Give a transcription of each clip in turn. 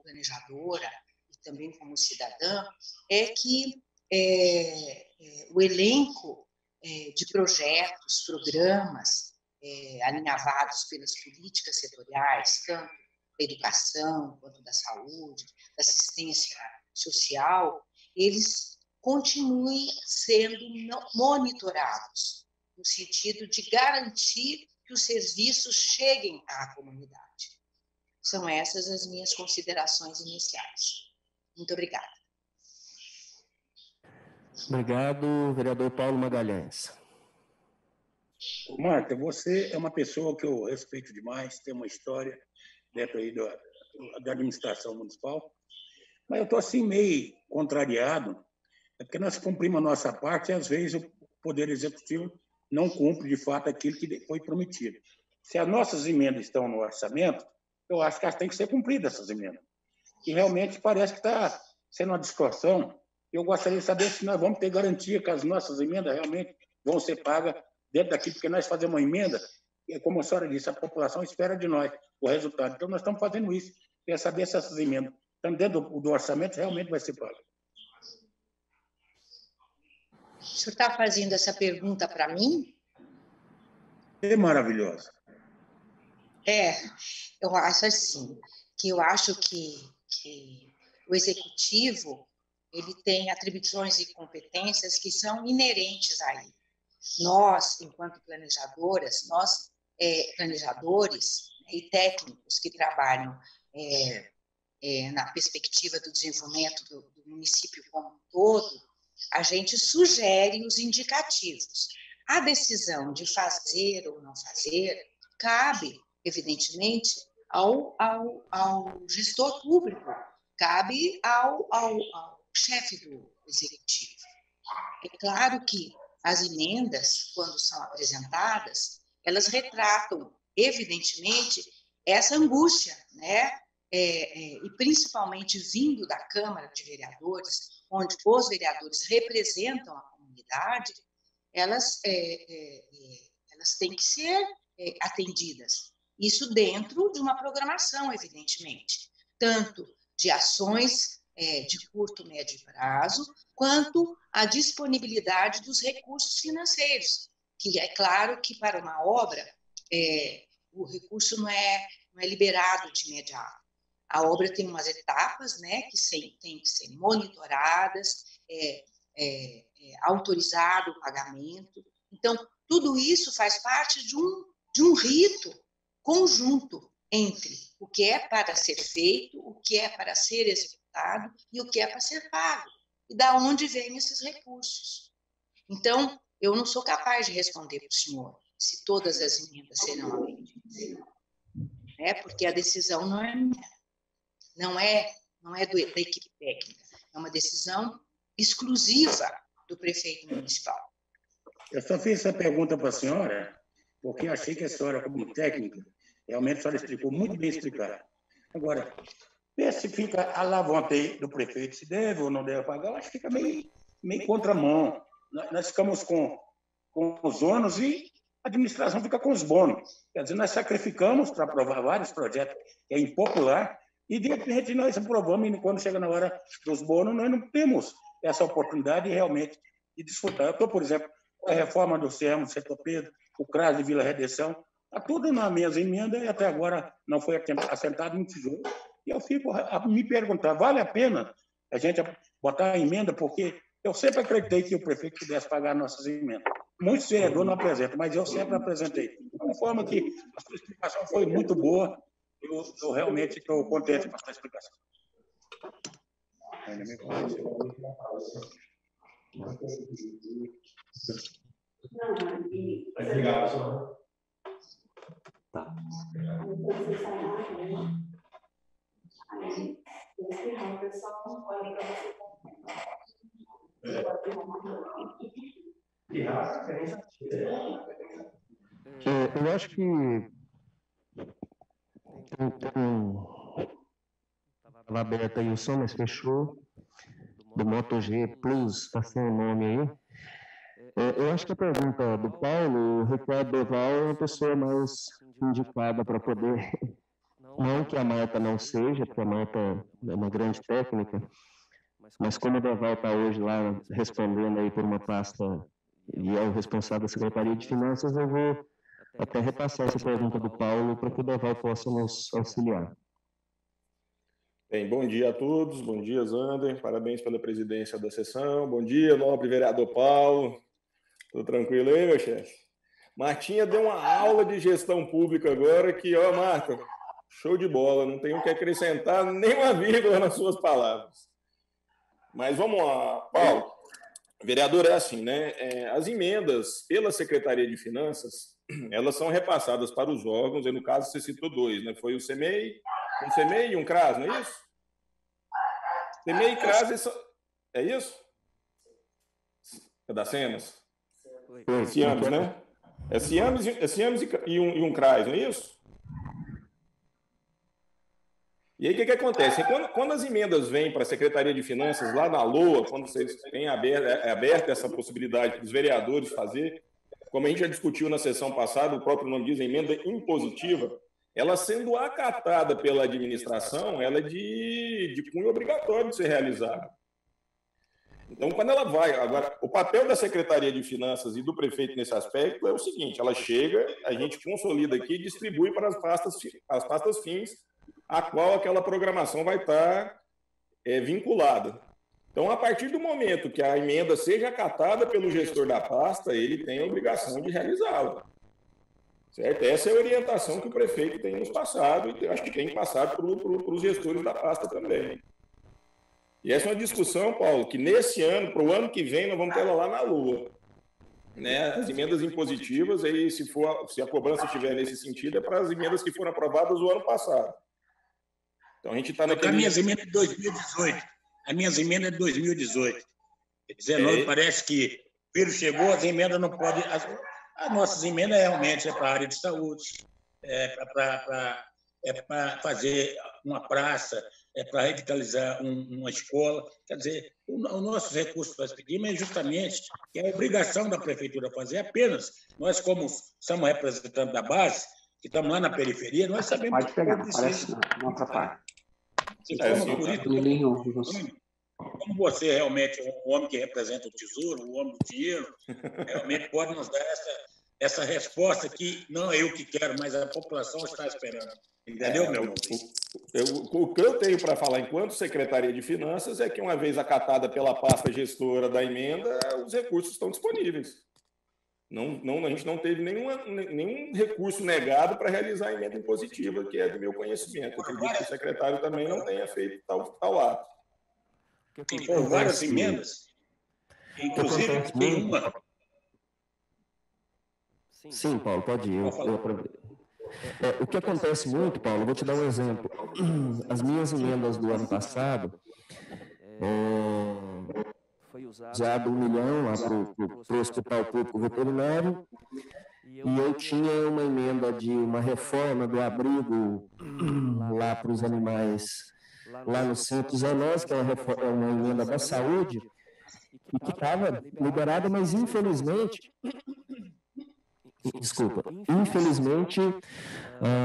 planejadora e também como cidadã, é que o elenco de projetos, programas alinhavados pelas políticas setoriais, tanto da educação quanto da saúde, da assistência social, eles continuem sendo monitorados, no sentido de garantir que os serviços cheguem à comunidade. São essas as minhas considerações iniciais. Muito obrigada. Obrigado, vereador Paulo Magalhães. Marta, você é uma pessoa que eu respeito demais, tem uma história dentro aí da administração municipal, mas eu estou assim meio contrariado, porque nós cumprimos a nossa parte e às vezes o Poder Executivo não cumpre de fato aquilo que foi prometido. Se as nossas emendas estão no orçamento, eu acho que elas têm que ser cumpridas, essas emendas. E realmente parece que está sendo uma distorção. Eu gostaria de saber se nós vamos ter garantia que as nossas emendas realmente vão ser pagas dentro daquilo, porque nós fazemos uma emenda e, como a senhora disse, a população espera de nós o resultado. Então, nós estamos fazendo isso. Quer saber se essas emendas estão dentro do orçamento, realmente vai ser pago. O senhor está fazendo essa pergunta para mim? É maravilhosa. Eu acho assim, que eu acho que o executivo ele tem atribuições e competências que são inerentes a ele. Nós, enquanto planejadoras, planejadores e técnicos que trabalham na perspectiva do desenvolvimento do município como um todo, a gente sugere os indicativos. A decisão de fazer ou não fazer cabe, evidentemente, ao gestor público, cabe ao chefe do executivo. É claro que as emendas, quando são apresentadas, elas retratam, evidentemente, essa angústia, né? E principalmente vindo da Câmara de Vereadores, onde os vereadores representam a comunidade, elas têm que ser atendidas. Isso dentro de uma programação, evidentemente, tanto de ações de curto, médio prazo, quanto a disponibilidade dos recursos financeiros, que é claro que para uma obra o recurso não é liberado de imediato. A obra tem umas etapas, né, que tem que ser monitoradas, autorizado o pagamento. Então, tudo isso faz parte de um rito conjunto entre o que é para ser feito, o que é para ser executado e o que é para ser pago. E da onde vêm esses recursos. Então, eu não sou capaz de responder para o senhor se todas as emendas serão atendidas. Porque a decisão não é minha. Não é da equipe técnica, é uma decisão exclusiva do prefeito municipal. Eu só fiz essa pergunta para a senhora, porque eu achei que a senhora, como técnica, realmente a senhora explicou muito bem explicado. Agora, ver se fica a lavonte do prefeito, se deve ou não deve pagar, eu acho que fica meio contramão. Nós ficamos com os ônus e a administração fica com os bônus. Quer dizer, nós sacrificamos para aprovar vários projetos que é impopular, e, de repente, nós aprovamos, e quando chega na hora dos bônus, nós não temos essa oportunidade realmente de desfrutar. Eu estou, por exemplo, com a reforma do CEM, do Setor Pedro, o CRAS de Vila Redenção, está tudo na minha emenda e até agora não foi assentado no tijolo. E eu fico a me perguntar, vale a pena a gente botar a emenda? Porque eu sempre acreditei que o prefeito pudesse pagar nossas emendas. Muitos vereadores não apresentam, mas eu sempre apresentei. De forma que a sua explicação foi muito boa. Eu realmente estou contente com a sua explicação. Obrigado, senhor. Tá. Eu acho que estava aberto aí o som, mas fechou. Do Moto G Plus, está sem o nome aí. Eu acho que a pergunta do Paulo, o Ricardo Deval é uma pessoa mais indicada para poder Não que a Marta não seja, porque a Marta é uma grande técnica, mas como o Deval está hoje lá respondendo aí por uma pasta e é o responsável da Secretaria de Finanças, eu vou até repassar essa pergunta do Paulo para que o Deval possa nos auxiliar. Bem, bom dia a todos, bom dia, Zander, parabéns pela presidência da sessão, bom dia, nobre vereador Paulo, tudo tranquilo aí, meu chefe? Martinha deu uma aula de gestão pública agora que, ó, Marta, show de bola, não tenho o que acrescentar nem uma vírgula nas suas palavras. Mas vamos lá, Paulo, vereador, é assim, né? As emendas pela Secretaria de Finanças, elas são repassadas para os órgãos, e no caso você citou dois, né? Foi o CEMEI, um CEMEI e um CRAS, não é isso? CEMEI e CRAS, é isso? É da Cenas? Ciames, né? É Ciames e um CRAS, não é isso? E aí, o que acontece? Quando as emendas vêm para a Secretaria de Finanças, lá na LOA, quando vocês têm aberta essa possibilidade para os vereadores fazer, como a gente já discutiu na sessão passada, o próprio nome diz, emenda impositiva, ela sendo acatada pela administração, ela é de cunho obrigatório de ser realizada. Então, quando ela vai... Agora, o papel da Secretaria de Finanças e do prefeito nesse aspecto é o seguinte, ela chega, a gente consolida aqui e distribui para as pastas fins, a qual aquela programação vai estar vinculada. Então, a partir do momento que a emenda seja acatada pelo gestor da pasta, ele tem a obrigação de realizá-la. Certo? Essa é a orientação que o prefeito tem nos passado e acho que tem passado para os gestores da pasta também. E essa é uma discussão, Paulo, que nesse ano, para o ano que vem, nós vamos ter ela lá na Lua. Né? As emendas impositivas, aí, se a cobrança estiver nesse sentido, é para as emendas que foram aprovadas no ano passado. Então, a gente está naquele... A minha emenda é de 2018. A minha emenda é de 2018. 19, parece que o vírus chegou, as emendas não podem... As nossas emendas realmente é para a área de saúde, é para fazer uma praça, é para revitalizar uma escola. Quer dizer, o nosso recurso que nós pedimos é justamente que é a obrigação da prefeitura fazer apenas. Nós, como somos representantes da base, que estamos lá na periferia, nós sabemos... Pode pegar, parece não atrapalha. Como você realmente é um homem que representa o tesouro, o homem do dinheiro, realmente pode nos dar essa resposta que não é eu que quero, mas a população está esperando. Entendeu, meu irmão? O que eu tenho para falar enquanto Secretaria de Finanças é que, uma vez acatada pela pasta gestora da emenda, os recursos estão disponíveis. A gente não teve nenhum recurso negado para realizar a emenda impositiva, que é do meu conhecimento. Eu acredito que o secretário também não tenha feito tal ato. Tem várias emendas, inclusive tem uma... Sim, Paulo, pode ir. O que acontece muito, Paulo, eu vou te dar um exemplo. As minhas emendas do ano passado, foi usado 1 milhão lá para o Hospital Público Veterinário, e eu tinha uma emenda de uma reforma do abrigo lá para os animais, lá no 119, que é uma emenda da saúde, e que estava liberada, mas infelizmente... Infelizmente,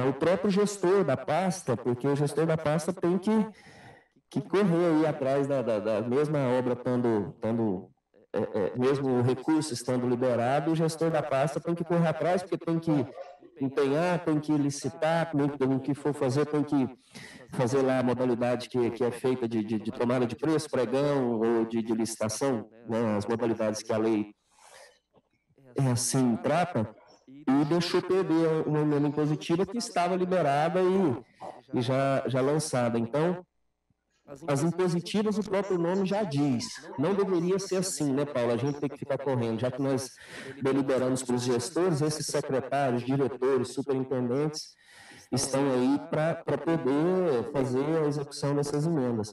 o próprio gestor da pasta, porque o gestor da pasta tem que correr aí atrás da mesma obra mesmo o recurso estando liberado, o gestor da pasta tem que correr atrás, porque tem que empenhar, tem que licitar, o que for fazer, tem que fazer lá a modalidade que é feita de tomada de preço, pregão ou de licitação, né, as modalidades que a lei assim trata, e deixou perder uma emenda impositiva que estava liberada e já lançada. Então, as impositivas, o próprio nome já diz. Não deveria ser assim, né, Paulo? A gente tem que ficar correndo, já que nós deliberamos para os gestores, esses secretários, diretores, superintendentes, estão aí para poder fazer a execução dessas emendas.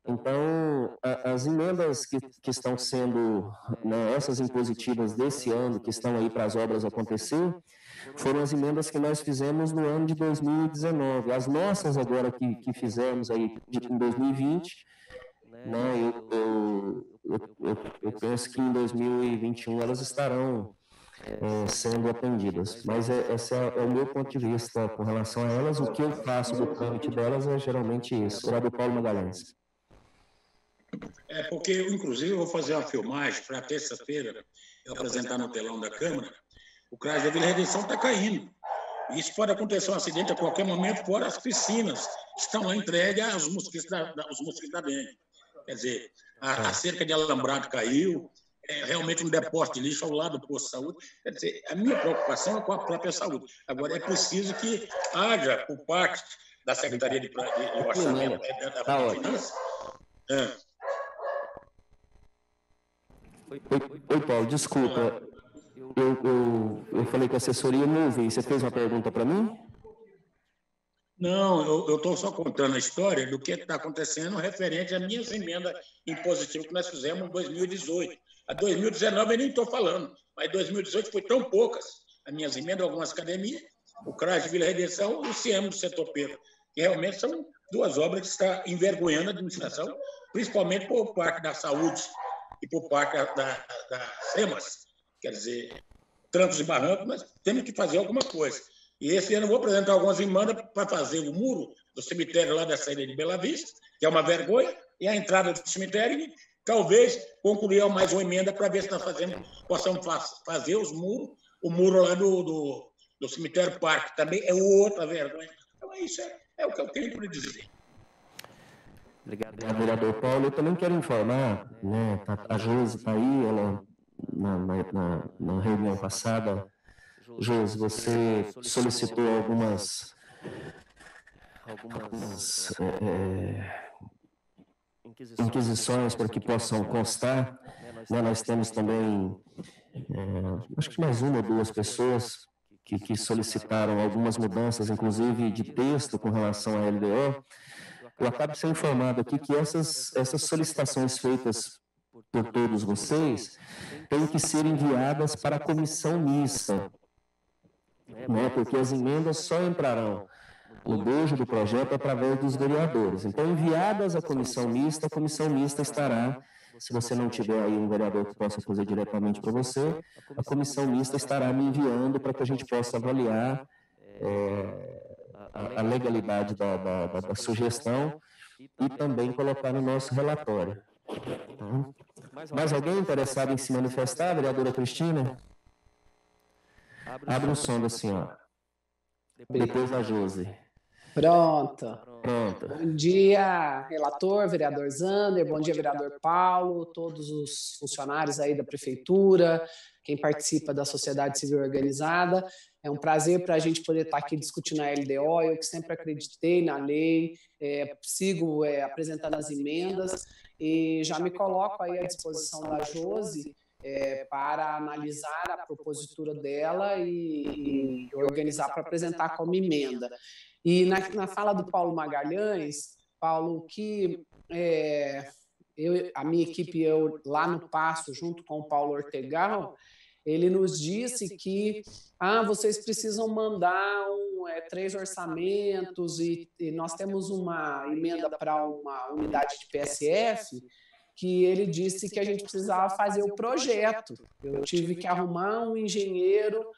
Então, as emendas que estão sendo, né, essas impositivas desse ano, que estão aí para as obras acontecer, foram as emendas que nós fizemos no ano de 2019. As nossas agora que fizemos aí em 2020, né, eu penso que em 2021 elas estarão sendo atendidas. Mas esse é o meu ponto de vista com relação a elas. O que eu faço do trâmite delas é geralmente isso. Vereador Paulo Magalhães. Porque, inclusive, eu vou fazer uma filmagem para terça-feira, eu apresentar no telão da Câmara. O CRAS da Vila Redenção está caindo. Isso pode acontecer um acidente a qualquer momento, fora as piscinas estão lá entregues aos mosquitos da dengue. Quer dizer, a cerca de alambrado caiu, realmente um depósito de lixo ao lado do posto de saúde. Quer dizer, a minha preocupação é com a própria saúde. Agora, é preciso que haja, por parte da Secretaria de Orçamento da Finança... Oi, Paulo, desculpa. Eu falei que a assessoria não ouvi. Você fez uma pergunta para mim? Não, eu estou só contando a história do que está acontecendo referente às minhas emendas impositivas que nós fizemos em 2018. A 2019 eu nem estou falando, mas 2018 foi tão poucas as minhas emendas, algumas academias, o CRAS de Vila Redenção e o CIEM do setor Pedro, que realmente são duas obras que estão envergonhando a administração, principalmente por parte da saúde e por parte da SEMAS. Quer dizer, trancos e barrancos, mas temos que fazer alguma coisa. E esse ano eu vou apresentar algumas emendas para fazer o muro do cemitério lá da saída de Bela Vista, que é uma vergonha, e a entrada do cemitério, e talvez concluir mais uma emenda para ver se nós possamos fazer o muro lá do cemitério Parque, também é outra vergonha. Então, isso é o que eu tenho para dizer. Obrigado, vereador Paulo. Eu também quero informar, né, a Josi está aí, ela, na reunião passada, Josi, você solicitou algumas inquisições para que possam constar, né, nós temos também, acho que mais uma ou duas pessoas que solicitaram algumas mudanças, inclusive de texto com relação à LDO. Eu acabo de ser informado aqui que essas solicitações feitas por todos vocês têm que ser enviadas para a comissão mista, né, porque as emendas só entrarão no bojo do projeto através dos vereadores. Então, enviadas à comissão mista, a comissão mista estará, se você não tiver aí um vereador que possa fazer diretamente para você, a comissão mista estará me enviando para que a gente possa avaliar a legalidade da sugestão e também colocar no nosso relatório. Mais alguém interessado em se manifestar, vereadora Cristina? Abre o som da senhora. Depois a Josi. Pronto. Pronto. Bom dia, relator, vereador Zander, bom dia, vereador Paulo, todos os funcionários aí da prefeitura, quem participa da sociedade civil organizada. É um prazer para a gente poder estar aqui discutindo a LDO. Eu que sempre acreditei na lei, sigo apresentando as emendas e já me coloco aí à disposição da Josi para analisar a propositura dela e organizar para apresentar como emenda. E na fala do Paulo Magalhães, Paulo, que a minha equipe, eu lá no Passo, junto com o Paulo Ortegal, ele nos disse que vocês precisam mandar 3 orçamentos e nós temos uma emenda para uma unidade de PSF que ele disse que a gente precisava fazer o projeto. Eu tive que arrumar um engenheiro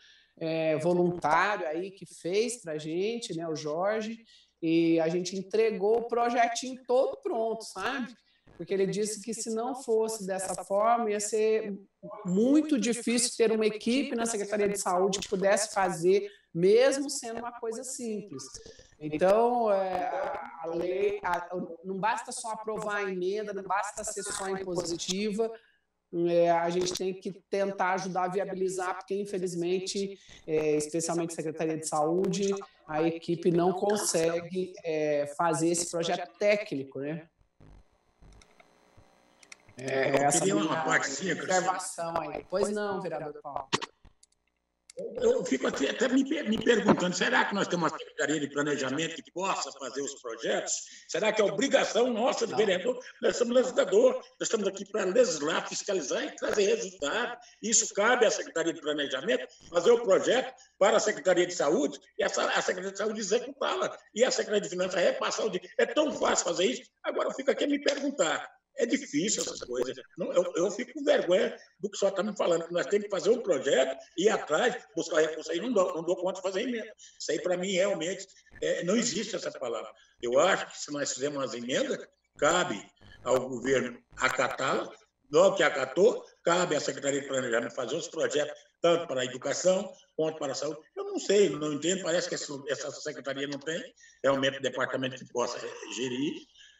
voluntário aí que fez para a gente, né, o Jorge, e a gente entregou o projetinho todo pronto, sabe? Porque ele disse que se não fosse dessa forma, ia ser muito difícil ter uma equipe na Secretaria de Saúde que pudesse fazer, mesmo sendo uma coisa simples. Então, a lei, não basta só aprovar a emenda, não basta ser só impositiva, a gente tem que tentar ajudar a viabilizar, porque, infelizmente, especialmente a Secretaria de Saúde, a equipe não consegue fazer esse projeto técnico, né? Eu queria uma partezinha, observação aí. Pois não, vereador Paulo. Eu fico até me perguntando, será que nós temos uma Secretaria de Planejamento que possa fazer os projetos? Será que é obrigação nossa de vereador? Nós somos legislador, nós estamos aqui para legislar, fiscalizar e trazer resultado. Isso cabe à Secretaria de Planejamento fazer o projeto para a Secretaria de Saúde e a Secretaria de Saúde executá-la e a Secretaria de Finanças repassar o dinheiro. É tão fácil fazer isso. Agora eu fico aqui a me perguntar, É difícil essas coisas. Eu fico com vergonha do que só está me falando, que nós temos que fazer um projeto, ir atrás, buscar recurso aí, não dou conta de fazer emenda. Isso aí, para mim, realmente, não existe essa palavra. Eu acho que se nós fizermos umas emendas, cabe ao governo acatá-la, logo que acatou, cabe à Secretaria de Planejamento fazer os projetos, tanto para a educação quanto para a saúde. Eu não sei, não entendo, parece que essa secretaria não tem realmente departamento que possa gerir,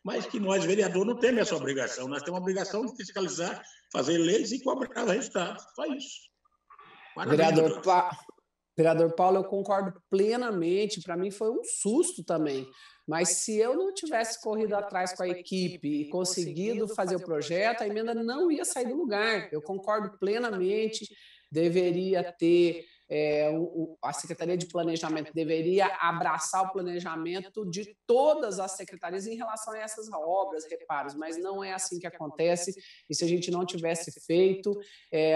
mas que nós, vereadores, não temos essa obrigação. Nós temos a obrigação de fiscalizar, fazer leis e cobrar resultados. Só isso. Vereador Paulo, eu concordo plenamente. Para mim foi um susto também. Mas se eu não tivesse corrido atrás com a equipe e conseguido fazer o projeto, a emenda não ia sair do lugar. Eu concordo plenamente. Deveria ter... a Secretaria de Planejamento deveria abraçar o planejamento de todas as secretarias em relação a essas obras, reparos, mas não é assim que acontece, e se a gente não tivesse feito,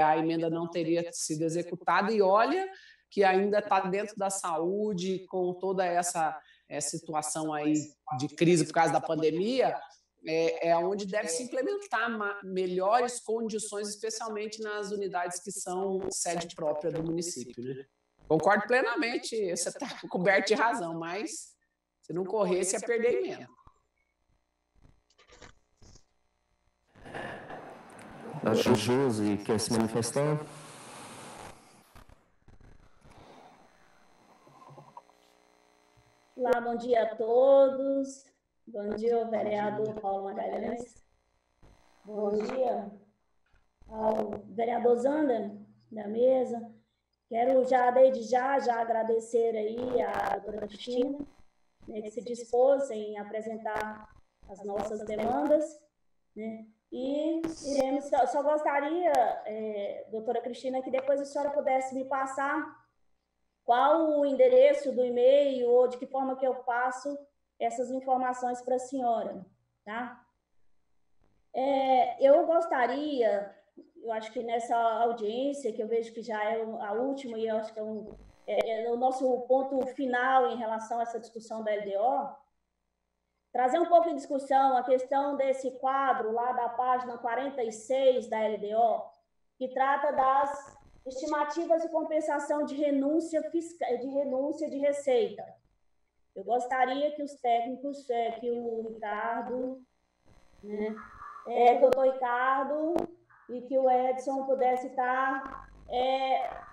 a emenda não teria sido executada, e olha que ainda está dentro da saúde, com toda essa situação aí de crise por causa da pandemia, onde deve se implementar melhores condições, especialmente nas unidades que são sede própria do município. Né? Concordo plenamente, você está coberto de razão, mas se não corresse, ia perder a emenda. A Josi quer se manifestar? Olá, bom dia a todos. Bom dia, ao vereador Paulo Magalhães. Bom dia ao vereador Zander, da mesa. Quero desde já agradecer aí à doutora Cristina, né, que se dispôs em apresentar as nossas demandas, né? E só gostaria, doutora Cristina, que depois a senhora pudesse me passar qual o endereço do e-mail ou de que forma que eu passo essas informações para a senhora, tá? Eu gostaria, eu acho que nessa audiência, que eu vejo que já é a última, e eu acho que é o nosso ponto final em relação a essa discussão da LDO, trazer um pouco em discussão a questão desse quadro lá da página 46 da LDO, que trata das estimativas de compensação de renúncia de receita. Eu gostaria que os técnicos, que o Ricardo, né, que o doutor Ricardo e que o Edson pudesse estar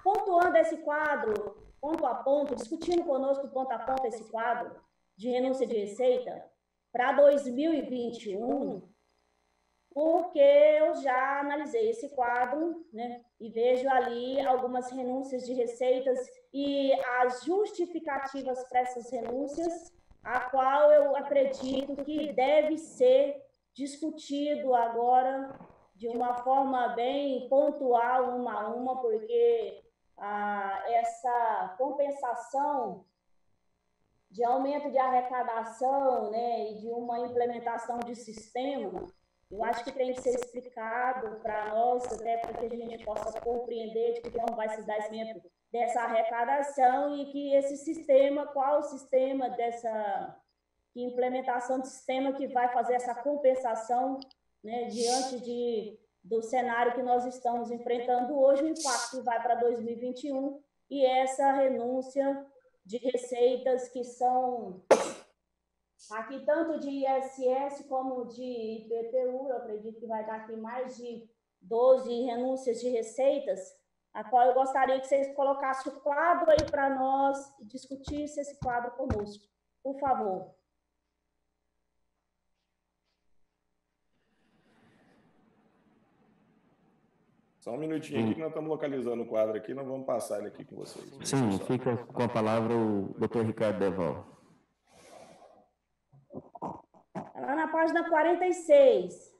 pontuando esse quadro, ponto a ponto, discutindo conosco ponto a ponto esse quadro de renúncia de receita para 2021, porque eu já analisei esse quadro, né, e vejo ali algumas renúncias de receitas e as justificativas para essas renúncias, a qual eu acredito que deve ser discutido agora de uma forma bem pontual, uma a uma, porque essa compensação de aumento de arrecadação, né, e de uma implementação de sistema, eu acho que tem que ser explicado para nós, até para que a gente possa compreender de que forma vai se dar esse aumento dessa arrecadação e que esse sistema, qual o sistema dessa implementação de sistema que vai fazer essa compensação, né, diante do cenário que nós estamos enfrentando hoje, o impacto que vai para 2021 e essa renúncia de receitas que são aqui tanto de ISS como de IPTU, eu acredito que vai dar aqui mais de 12 renúncias de receitas, a qual eu gostaria que vocês colocassem o quadro aí para nós e discutissem esse quadro conosco. Por favor. Só um minutinho aqui que nós estamos localizando o quadro aqui, nós vamos passar ele aqui com vocês. Sim, fica com a palavra o doutor Ricardo Deval. Lá na página 46.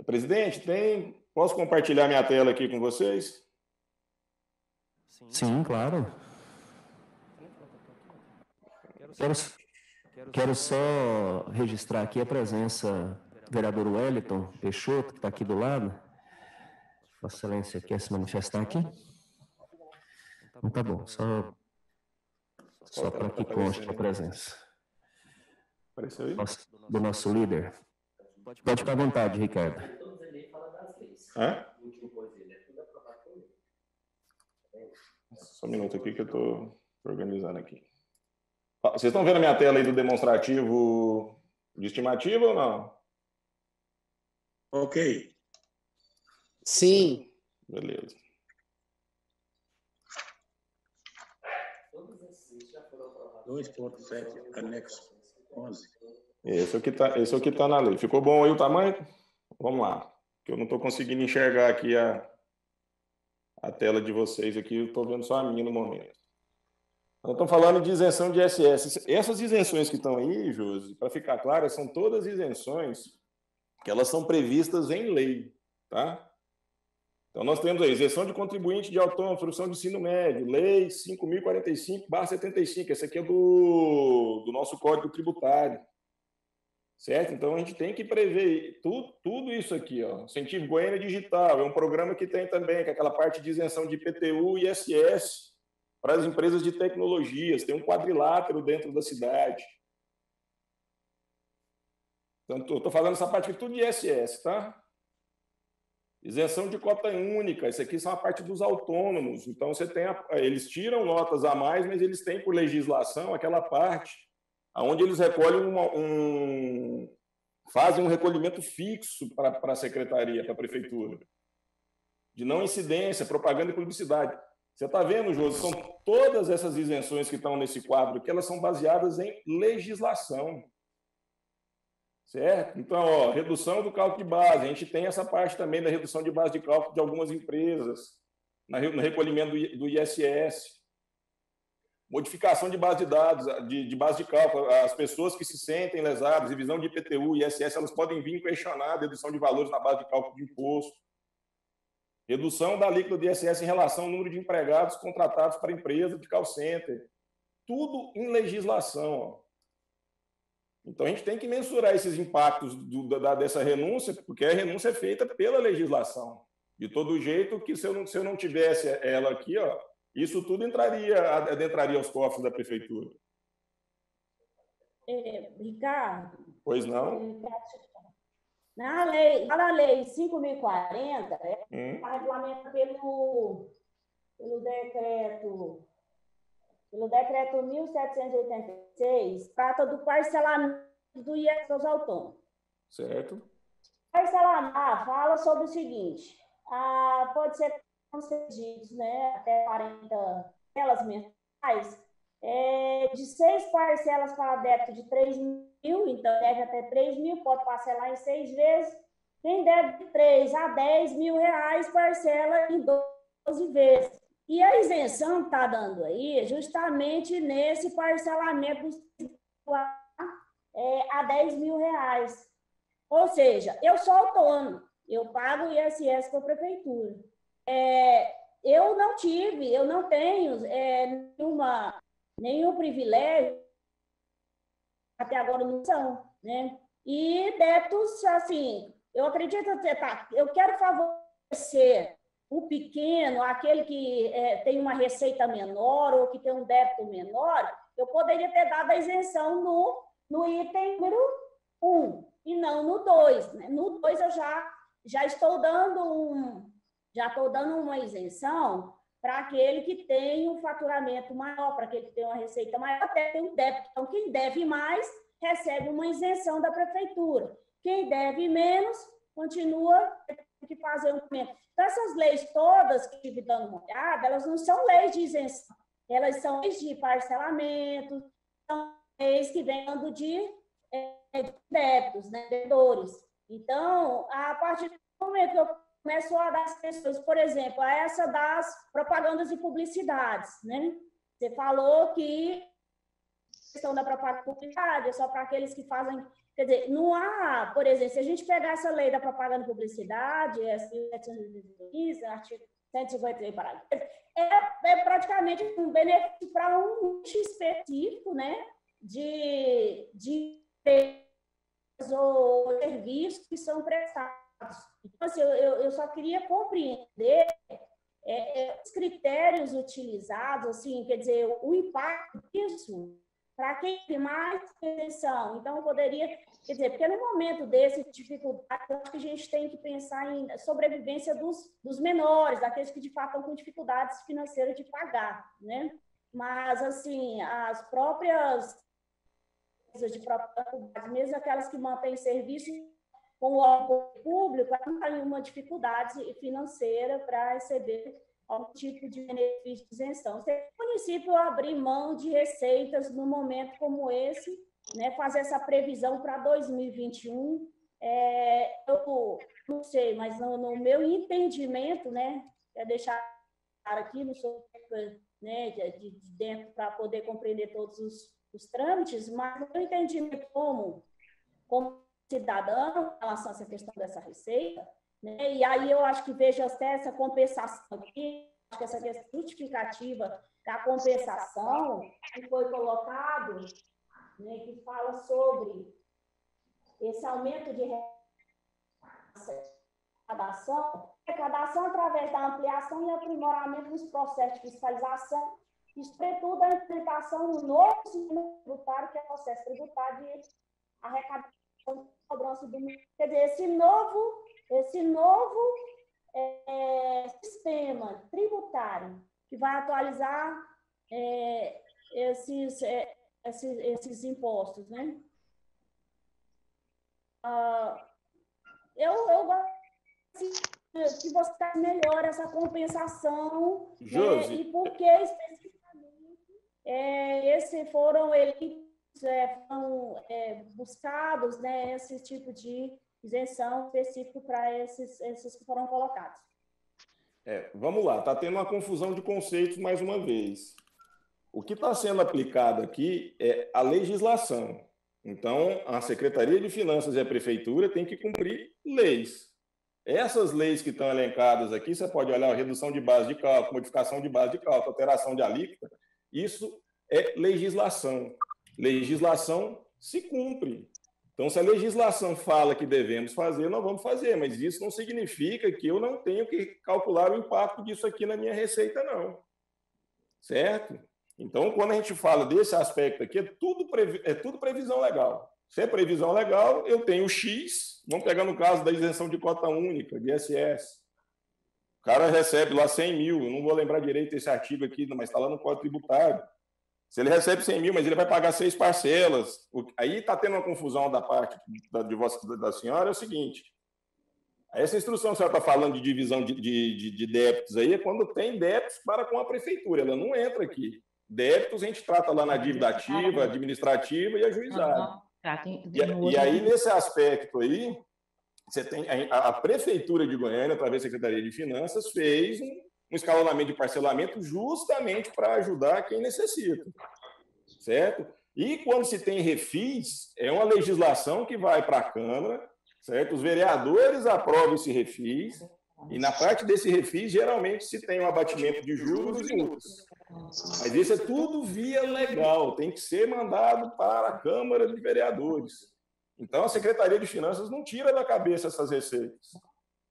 Presidente, posso compartilhar minha tela aqui com vocês? Sim, claro. Quero só registrar aqui a presença do vereador Wellington Peixoto, que está aqui do lado. Vossa Excelência quer se manifestar aqui? Então tá bom, só para que conste a presença. Apareceu aí? Do nosso líder. Pode ficar à vontade, Ricardo. Hã? Só um minuto aqui que eu estou organizando aqui. Vocês estão vendo a minha tela aí do demonstrativo de estimativa ou não? Ok. Sim. Beleza. Todos esses já foram aprovados. 2.7, anexo 11. Esse é o que tá na lei. Ficou bom aí o tamanho? Vamos lá. Que eu não estou conseguindo enxergar aqui a tela de vocês aqui, eu estou vendo só a minha no momento. Nós estamos falando de isenção de ISS. Essas isenções que estão aí, Josi, para ficar claro, são todas isenções que elas são previstas em lei, tá? Então, nós temos aí isenção de contribuinte de autônomo, fruição de ensino médio, lei 5.045/75, esse aqui é do nosso Código Tributário, certo? Então, a gente tem que prever tudo isso aqui, ó. Incentivo Goiânia Digital, é um programa que tem também, que é aquela parte de isenção de IPTU e ISS para as empresas de tecnologias, tem um quadrilátero dentro da cidade. Então, estou falando essa parte aqui tudo de ISS, tá? Isenção de cota única, isso aqui são a parte dos autônomos. Então, eles tiram notas a mais, mas eles têm, por legislação, aquela parte onde eles recolhem fazem um recolhimento fixo para a secretaria, para a prefeitura. De não incidência, propaganda e publicidade. Você está vendo, Josi, são todas essas isenções que estão nesse quadro aqui, elas são baseadas em legislação. Certo? Então, ó, redução do cálculo de base. A gente tem essa parte também da redução de base de cálculo de algumas empresas, no recolhimento do ISS. Modificação de base de dados, de base de cálculo. As pessoas que se sentem lesadas, revisão de IPTU e ISS, elas podem vir questionar a dedução de valores na base de cálculo de imposto. Redução da alíquota do ISS em relação ao número de empregados contratados para empresa de call center. Tudo em legislação, ó. Então, a gente tem que mensurar esses impactos dessa renúncia, porque a renúncia é feita pela legislação. De todo jeito que, se eu não tivesse ela aqui, ó, isso tudo adentraria aos cofres da prefeitura. Ricardo? Pois não? Na lei 5.040, regulamenta pelo decreto 1.786, trata do parcelamento do ISS aos autônomos. Certo. Parcelamento fala sobre o seguinte, pode ser concedidos, né, até 40 parcelas mensais, de 6 parcelas para débito de 3.000, então deve até 3.000, pode parcelar em 6 vezes. Quem deve de 3 a 10 mil reais, parcela em 12 vezes. E a isenção que está dando aí, justamente nesse parcelamento a 10 mil reais. Ou seja, eu sou autônomo, eu pago ISS para a prefeitura. Eu não tenho nenhum privilégio, até agora não são, né? E débitos, assim, eu acredito, eu quero favorecer o pequeno, aquele que tem uma receita menor ou que tem um débito menor, eu poderia ter dado a isenção no item número 1 e não no 2. Né? No 2 eu já estou dando uma isenção para aquele que tem um faturamento maior, para aquele que tem uma receita maior, até tem um débito. Então, quem deve mais recebe uma isenção da prefeitura. Quem deve menos continua tendo que fazer um pagamento. Então, essas leis todas que estive dando uma olhada, elas não são leis de isenção, elas são leis de parcelamento, são leis que vêm dando de débitos, né, devedores. Então, a partir do momento que eu começo a dar as questões, por exemplo, a essa das propagandas e publicidades, né? Você falou que a questão da propaganda e publicidade é só para aqueles que fazem. Quer dizer, não há, por exemplo, se a gente pegar essa lei da propaganda e publicidade, 715, artigo 153, parágrafo, é praticamente um benefício para um nicho específico, né, de ou serviços que são prestados. Então, assim, eu só queria compreender os critérios utilizados, assim, quer dizer, o impacto disso para quem tem mais atenção. Então, eu poderia, quer dizer, porque no momento desse dificuldade, eu acho que a gente tem que pensar em sobrevivência dos menores, daqueles que de fato estão com dificuldades financeiras de pagar, né? Mas, assim, as próprias de própria, mesmo aquelas que mantêm serviço com o órgão público, não tem uma dificuldade financeira para receber algum tipo de benefício de isenção. Se o município abrir mão de receitas num momento como esse, né, fazer essa previsão para 2021, eu não sei, mas no meu entendimento, né, é deixar aqui, não sou, né, de dentro para poder compreender todos os trâmites, mas no meu entendimento como cidadão em relação a essa questão dessa receita, né? E aí eu acho que vejo até essa compensação aqui, acho que essa questão justificativa da compensação que foi colocado, né, que fala sobre esse aumento de arrecadação através da ampliação e aprimoramento dos processos de fiscalização, e, sobretudo, a implementação do novo sistema tributário, que é o processo tributário de arrecadação de cobrança do... Quer dizer, esse novo sistema tributário que vai atualizar esses impostos, né? Eu gosto que você melhore essa compensação, né? E por que especificamente foram eleitos, buscados, né, esse tipo de isenção específico para esses que foram colocados. Vamos lá, está tendo uma confusão de conceitos mais uma vez. O que está sendo aplicado aqui é a legislação. Então, a Secretaria de Finanças e a Prefeitura têm que cumprir leis. Essas leis que estão elencadas aqui, você pode olhar a redução de base de cálculo, modificação de base de cálculo, alteração de alíquota, isso é legislação. Legislação se cumpre. Então, se a legislação fala que devemos fazer, nós vamos fazer, mas isso não significa que eu não tenho que calcular o impacto disso aqui na minha receita, não. Certo? Então, quando a gente fala desse aspecto aqui, é tudo previsão legal. Se é previsão legal, eu tenho X, vamos pegar no caso da isenção de cota única, de ISS. O cara recebe lá 100 mil, eu não vou lembrar direito esse artigo aqui, mas está lá no Código Tributário. Se ele recebe 100 mil, mas ele vai pagar 6 parcelas, aí está tendo uma confusão da parte da senhora, é o seguinte, essa instrução que a senhora está falando de divisão de débitos aí é quando tem débitos para com a prefeitura, ela não entra aqui. Débitos a gente trata lá na dívida ativa, administrativa e ajuizada. E aí, nesse aspecto aí, você tem a Prefeitura de Goiânia, através da Secretaria de Finanças, fez um escalonamento de parcelamento justamente para ajudar quem necessita, certo? E quando se tem refis, é uma legislação que vai para a Câmara, certo? Os vereadores aprovam esse refis, e na parte desse refis, geralmente, se tem um abatimento de juros e multas. Mas isso é tudo via legal, tem que ser mandado para a Câmara de Vereadores. Então, a Secretaria de Finanças não tira da cabeça essas receitas.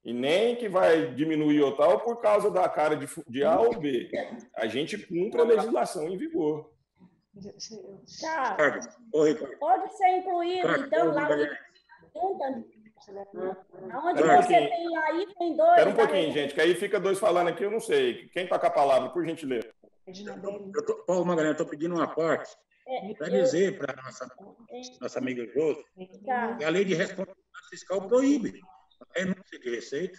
E nem que vai diminuir ou tal por causa da cara de A ou B. A gente cumpre a legislação em vigor. Tá. Pode ser incluído, então, lá onde você tem aí, tem dois. Espera um pouquinho, gente, que aí fica dois falando aqui, eu não sei. Quem toca a palavra, por gentileza? Paulo Magalhães, eu estou pedindo uma parte para dizer para a nossa amiga Josi que a lei de responsabilidade fiscal proíbe a renúncia de receita.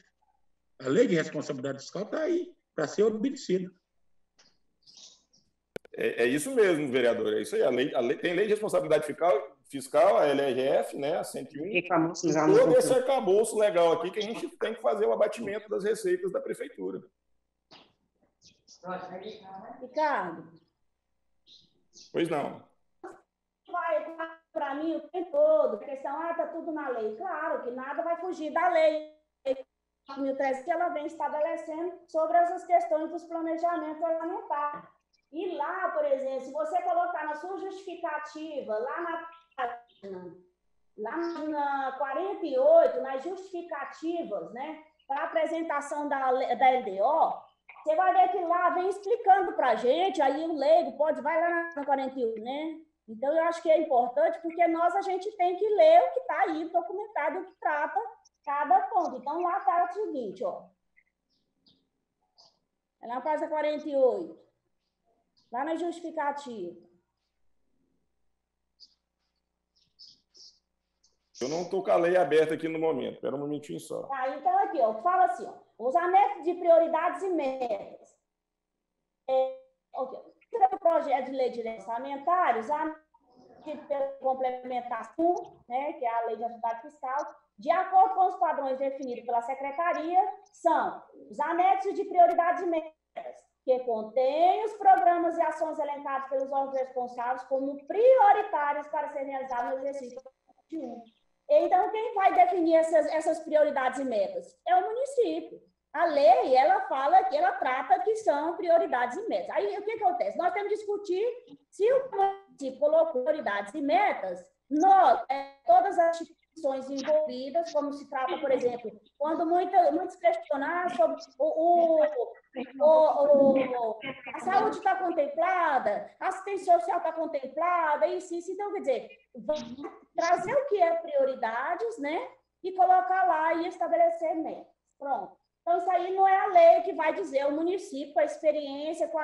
A lei de responsabilidade fiscal está aí para ser obedecida. É isso mesmo, vereador. É isso aí. A lei tem lei de responsabilidade fiscal, a LRF, né, a 101. E todo esse arcabouço legal aqui que a gente tem que fazer o abatimento das receitas da prefeitura. Ricardo. Pois não. Vai para mim o tempo todo, a questão, está tudo na lei. Claro que nada vai fugir da lei. 2013, que ela vem estabelecendo sobre essas questões dos planejamentos orçamentários. E lá, por exemplo, se você colocar na sua justificativa, lá na página lá na 48, nas justificativas, né, para a apresentação da LDO, você vai ver que lá vem explicando para a gente, aí o leigo vai lá na 41, né? Então, eu acho que é importante, porque a gente tem que ler o que está aí documentado, o que trata cada ponto. Então, lá está o seguinte, ó. É na página 48, lá na justificativa. Eu não estou com a lei aberta aqui no momento, espera um momentinho só. Então, aqui, ó, fala assim, ó, os anexos de prioridades e metas. O projeto de lei de direitos orçamentários, a complementação, né, que é a lei de atividade fiscal, de acordo com os padrões definidos pela Secretaria, são os anexos de prioridades e metas, que contêm os programas e ações elencados pelos órgãos responsáveis como prioritários para serem realizados no exercício 21. Então, quem vai definir essas prioridades e metas? É o município. A lei, ela fala que ela trata que são prioridades e metas. Aí, o que acontece? Nós temos que discutir se o município colocou prioridades e metas, todas as instituições envolvidas, como se trata, por exemplo, quando muitos questionam sobre a saúde está contemplada, a assistência social está contemplada, isso. Então, quer dizer, trazer o que é prioridades, né? E colocar lá e estabelecer metas. Pronto. Então, isso aí não é a lei que vai dizer, o município, a experiência, com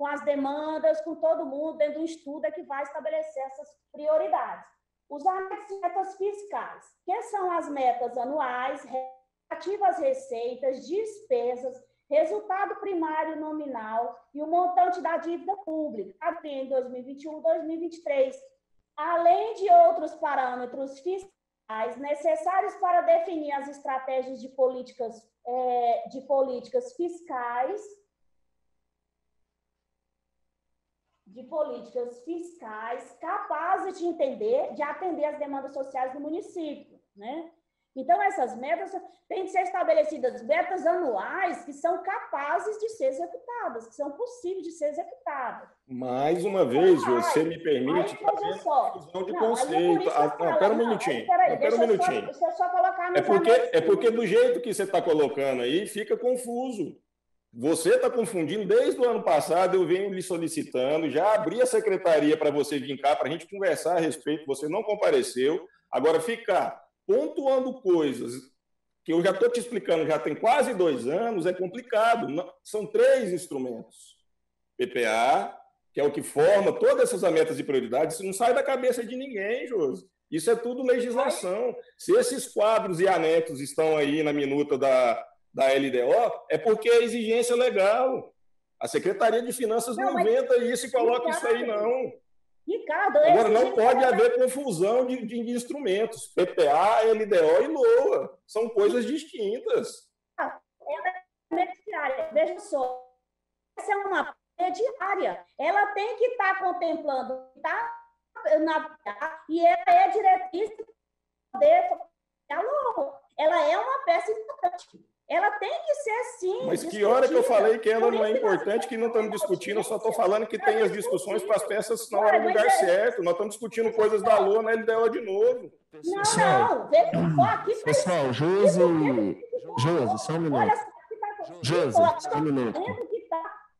as demandas, com todo mundo, dentro do estudo, é que vai estabelecer essas prioridades. Os anexos de metas fiscais, que são as metas anuais, relativas às receitas, despesas, resultado primário nominal e o montante da dívida pública, até em 2021 e 2023, além de outros parâmetros fiscais necessários para definir as estratégias de políticas fiscais capazes de atender as demandas sociais do município, né? Então, essas metas têm de ser estabelecidas metas anuais que são capazes de ser executadas, que são possíveis de ser executadas. Mais uma vez, você me permite fazer uma confusão de conceito. Espera um minutinho. Deixa eu só colocar no É porque do jeito que você está colocando aí, fica confuso. Você está confundindo. Desde o ano passado, eu venho lhe solicitando, já abri a secretaria para você vir cá, para a gente conversar a respeito, você não compareceu. Agora, ficar pontuando coisas que eu já estou te explicando, já tem quase 2 anos, é complicado. São 3 instrumentos. PPA, que é o que forma todas essas metas de prioridade, isso não sai da cabeça de ninguém, Josi. Isso é tudo legislação. Se esses quadros e anexos estão aí na minuta da LDO, é porque é exigência legal. A Secretaria de Finanças não inventa isso e coloca isso aí, não. Ricardo, agora, não pode haver confusão de instrumentos. PPA, LDO e LOA. São coisas distintas. Veja só, essa é uma diária. Ela tem que estar contemplando, e ela é diretriz da LOA. Ela é uma peça importante. Ela tem que ser, sim. Mas que hora que eu falei que ela não é importante, que não estamos discutindo, eu só estou falando que tem as discussões para as peças na hora do lugar certo. Nós estamos discutindo coisas da LOA na LDO de novo. Não. Pessoal, Josi, só um minuto. Josi, só um minuto.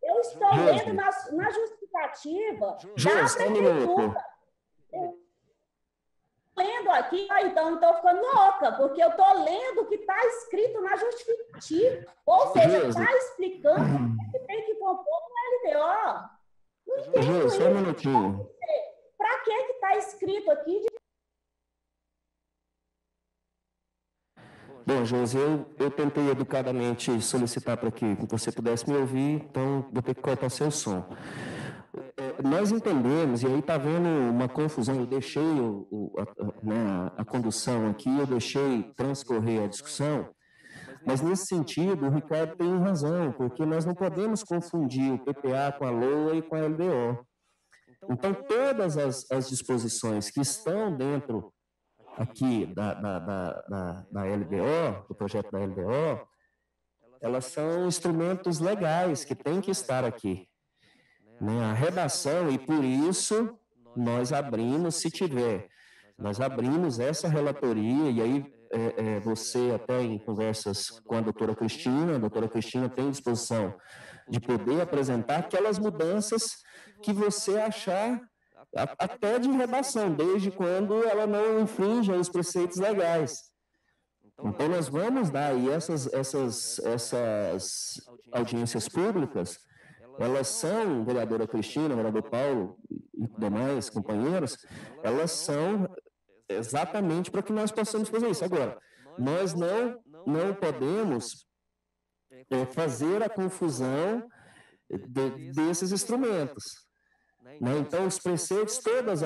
Eu estou lendo na justificativa da prefeitura. Lendo aqui, então eu estou ficando louca, porque eu estou lendo o que está escrito na justificativa. Ou seja, está explicando o que tem que compor no LDO. Não entendo só um minutinho. Para que está escrito aqui? Bom, Josi, eu tentei educadamente solicitar para que você pudesse me ouvir, então vou ter que cortar seu som. Nós entendemos, e aí está havendo uma confusão, eu deixei a condução aqui, eu deixei transcorrer a discussão, mas nesse sentido o Ricardo tem razão, porque nós não podemos confundir o PPA com a LOA e com a LDO. Então, todas as disposições que estão dentro aqui da LDO, do projeto da LDO, elas são instrumentos legais que têm que estar aqui. A redação, e por isso nós abrimos, se tiver Nós abrimos essa relatoria, e aí você até em conversas com a doutora Cristina tem disposição de poder apresentar aquelas mudanças que você achar até de redação, desde quando ela não infringe os preceitos legais. Então, nós vamos dar aí essas audiências públicas, elas são, vereadora Cristina, vereador Paulo e demais companheiros, elas são exatamente para que nós possamos fazer isso. Agora, nós não podemos fazer a confusão desses instrumentos. Né? Então, os preceitos, todas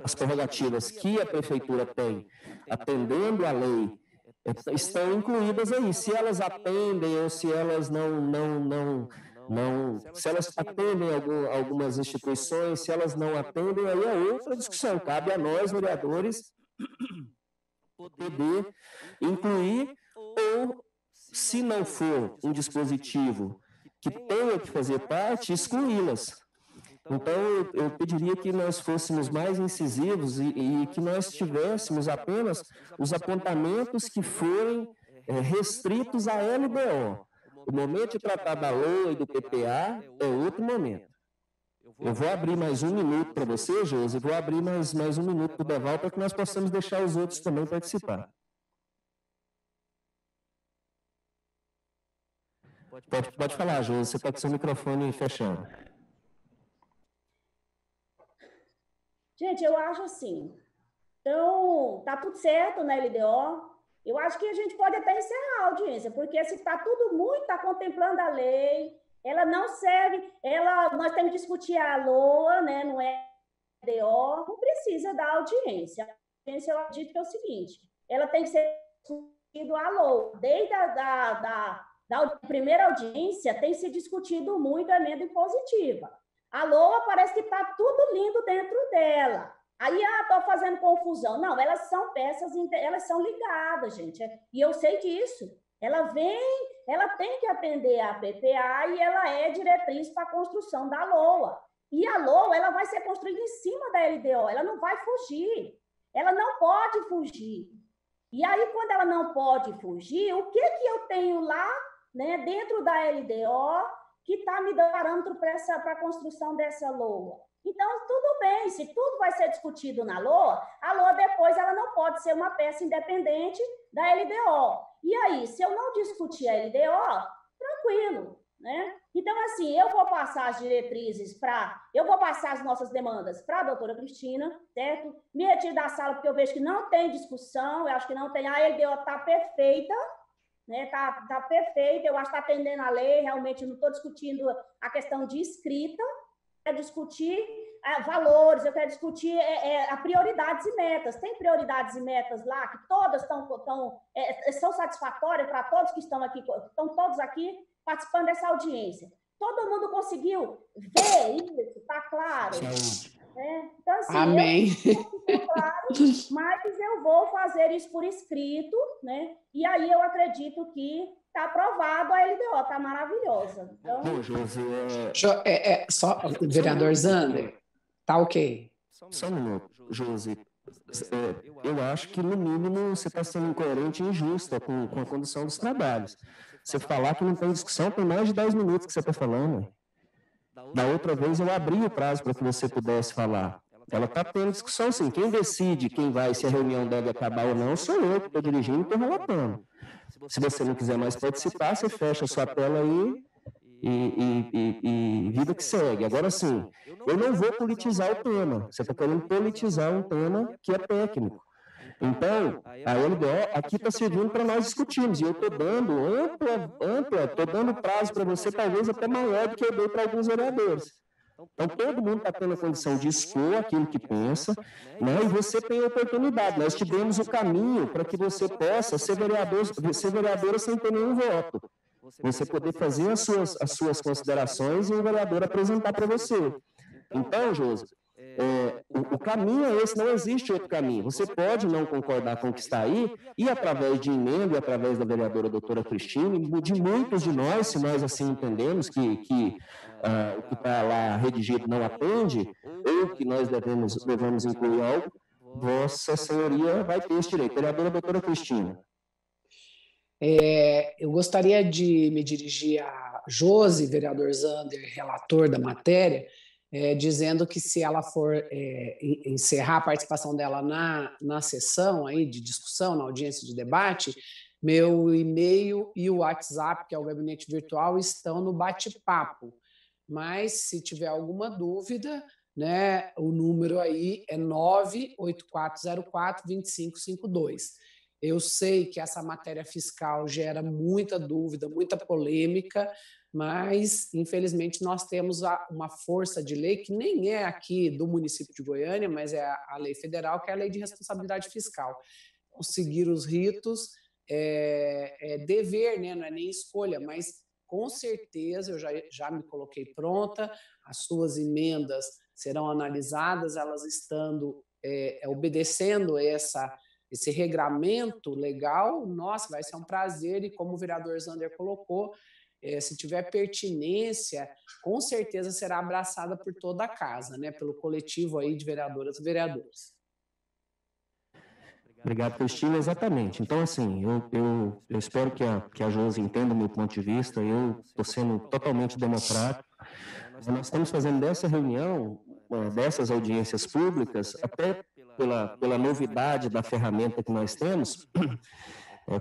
as prerrogativas que a prefeitura tem, atendendo à lei, estão incluídas aí. Se elas atendem ou se elas se elas atendem algumas instituições, se elas não atendem, aí é outra discussão. Cabe a nós, vereadores, poder incluir, ou, se não for um dispositivo que tenha que fazer parte, excluí-las. Então, eu pediria que nós fôssemos mais incisivos e que nós tivéssemos apenas os apontamentos que forem restritos à LDO. O momento de tratar da LOA e do PPA é outro momento. Eu vou abrir mais um minuto para você, Josi, e vou abrir mais um minuto para o Deval, para que nós possamos deixar os outros também participar. Pode falar, Josi, você está com seu microfone fechando. Gente, eu acho assim, então, tá tudo certo na LDO, eu acho que a gente pode até encerrar a audiência, porque se está tudo muito, está contemplando a lei, ela não serve, nós temos que discutir a LOA, né, no LDO, não precisa da audiência. A audiência, eu acredito que é o seguinte, ela tem que ser discutida a LOA, desde da primeira audiência tem se discutido muito a emenda impositiva. A LOA parece que está tudo lindo dentro dela. Aí, estou fazendo confusão. Não, elas são peças, elas são ligadas, gente. E eu sei disso. Ela tem que atender a PPA e ela é diretriz para a construção da LOA. E a LOA, ela vai ser construída em cima da LDO. Ela não vai fugir. Ela não pode fugir. E aí, quando ela não pode fugir, o que eu tenho lá, né, dentro da LDO, que está me dando parâmetro para a construção dessa LOA? Então, tudo bem, se tudo vai ser discutido na LOA, a LOA depois ela não pode ser uma peça independente da LDO. E aí, se eu não discutir a LDO, tranquilo, né? Então, assim, eu vou passar as diretrizes eu vou passar as nossas demandas para a doutora Cristina, certo? Me retiro da sala porque eu vejo que não tem discussão, eu acho que não tem, a LDO está perfeita, né? Tá perfeito, eu acho que está atendendo a lei, realmente não estou discutindo a questão de escrita, eu quero discutir valores, eu quero discutir prioridades e metas. Tem prioridades e metas lá que todas são satisfatórias para todos que estão todos aqui participando dessa audiência. Todo mundo conseguiu ver isso, está claro? Então, assim, amém. Claro, mas eu vou fazer isso por escrito, né? E aí eu acredito que está aprovado a LDO, está maravilhosa. Então... Bom, Josi, só, vereador Zander, tá ok. Só um minuto, Josi. Eu acho que, no mínimo, você está sendo incoerente e injusta com a condução dos trabalhos. Você falar que não tem discussão, tem mais de 10 minutos que você está falando. Da outra vez eu abri o prazo para que você pudesse falar. Ela está tendo discussão, sim. Quem decide se a reunião deve acabar ou não, sou eu que estou dirigindo e estou relatando. Se você não quiser mais participar, você fecha a sua tela aí e vida que segue. Agora, sim, eu não vou politizar o tema. Você está querendo politizar um tema que é técnico. Então, a LDO aqui está servindo para nós discutirmos, e eu estou dando estou dando prazo para você, talvez até maior do que eu dei para alguns vereadores. Então, todo mundo está tendo a condição de expor aquilo que pensa, né, e você tem a oportunidade. Nós te demos o caminho para que você possa ser vereadora sem ter nenhum voto. Você poder fazer as suas considerações e o vereador apresentar para você. Então, Josi, o caminho é esse, não existe outro caminho. Você pode não concordar com o que está aí, e através de emenda, e através da vereadora doutora Cristina, e de muitos de nós, se nós assim entendemos que o que está lá redigido não atende, ou que nós devemos incluir algo, Vossa Senhoria vai ter esse direito. Vereadora doutora Cristina. Eu gostaria de me dirigir a Josi, vereador Zander, relator da matéria, dizendo que se ela for encerrar a participação dela na sessão aí de discussão, na audiência de debate, meu e-mail e o WhatsApp, que é o gabinete virtual, estão no bate-papo. Mas, se tiver alguma dúvida, né, o número aí é 98404-2552. Eu sei que essa matéria fiscal gera muita dúvida, muita polêmica, mas, infelizmente, nós temos uma força de lei que nem é aqui do município de Goiânia, mas é a lei federal, que é a Lei de Responsabilidade Fiscal. Então, seguir os ritos é dever, né? Não é nem escolha, mas, com certeza, eu já me coloquei pronta, as suas emendas serão analisadas, elas estando obedecendo esse regramento legal, nossa, vai ser um prazer, e como o vereador Zander colocou, se tiver pertinência, com certeza será abraçada por toda a casa, né, pelo coletivo aí de vereadoras e vereadores. Obrigado, Cristina. Exatamente. Então, assim, eu espero que a Josi entenda o meu ponto de vista, eu estou sendo totalmente democrático. Nós estamos fazendo dessa reunião, dessas audiências públicas, até pela novidade da ferramenta que nós temos,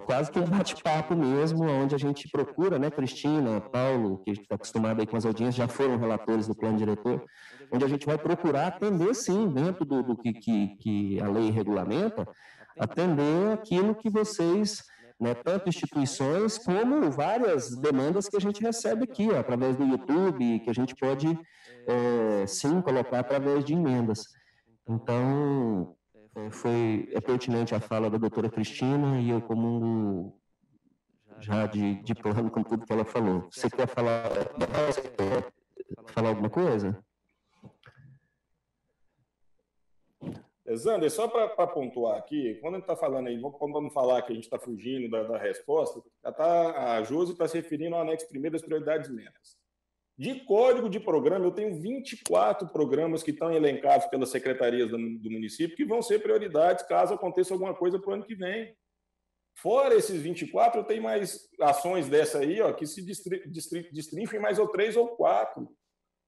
quase que um bate-papo mesmo, onde a gente procura, né, Cristina, Paulo, que está acostumado aí com as audiências, já foram relatores do plano diretor, onde a gente vai procurar atender, sim, dentro do que a lei regulamenta, atender aquilo que vocês, né, tanto instituições como várias demandas que a gente recebe aqui, através do YouTube, que a gente pode, sim, colocar através de emendas. Então, é pertinente a fala da doutora Cristina e eu comungo já de plano com tudo que ela falou. Você quer falar alguma coisa? Zander, só para pontuar aqui, quando a gente está falando aí, vamos não falar que a gente está fugindo da resposta, a Josi está se referindo ao anexo 1º das prioridades e metas. De código de programa, eu tenho 24 programas que estão elencados pelas secretarias do município que vão ser prioridades caso aconteça alguma coisa para o ano que vem. Fora esses 24, eu tenho mais ações dessa aí, ó, que se destrincham em mais 3 ou 4.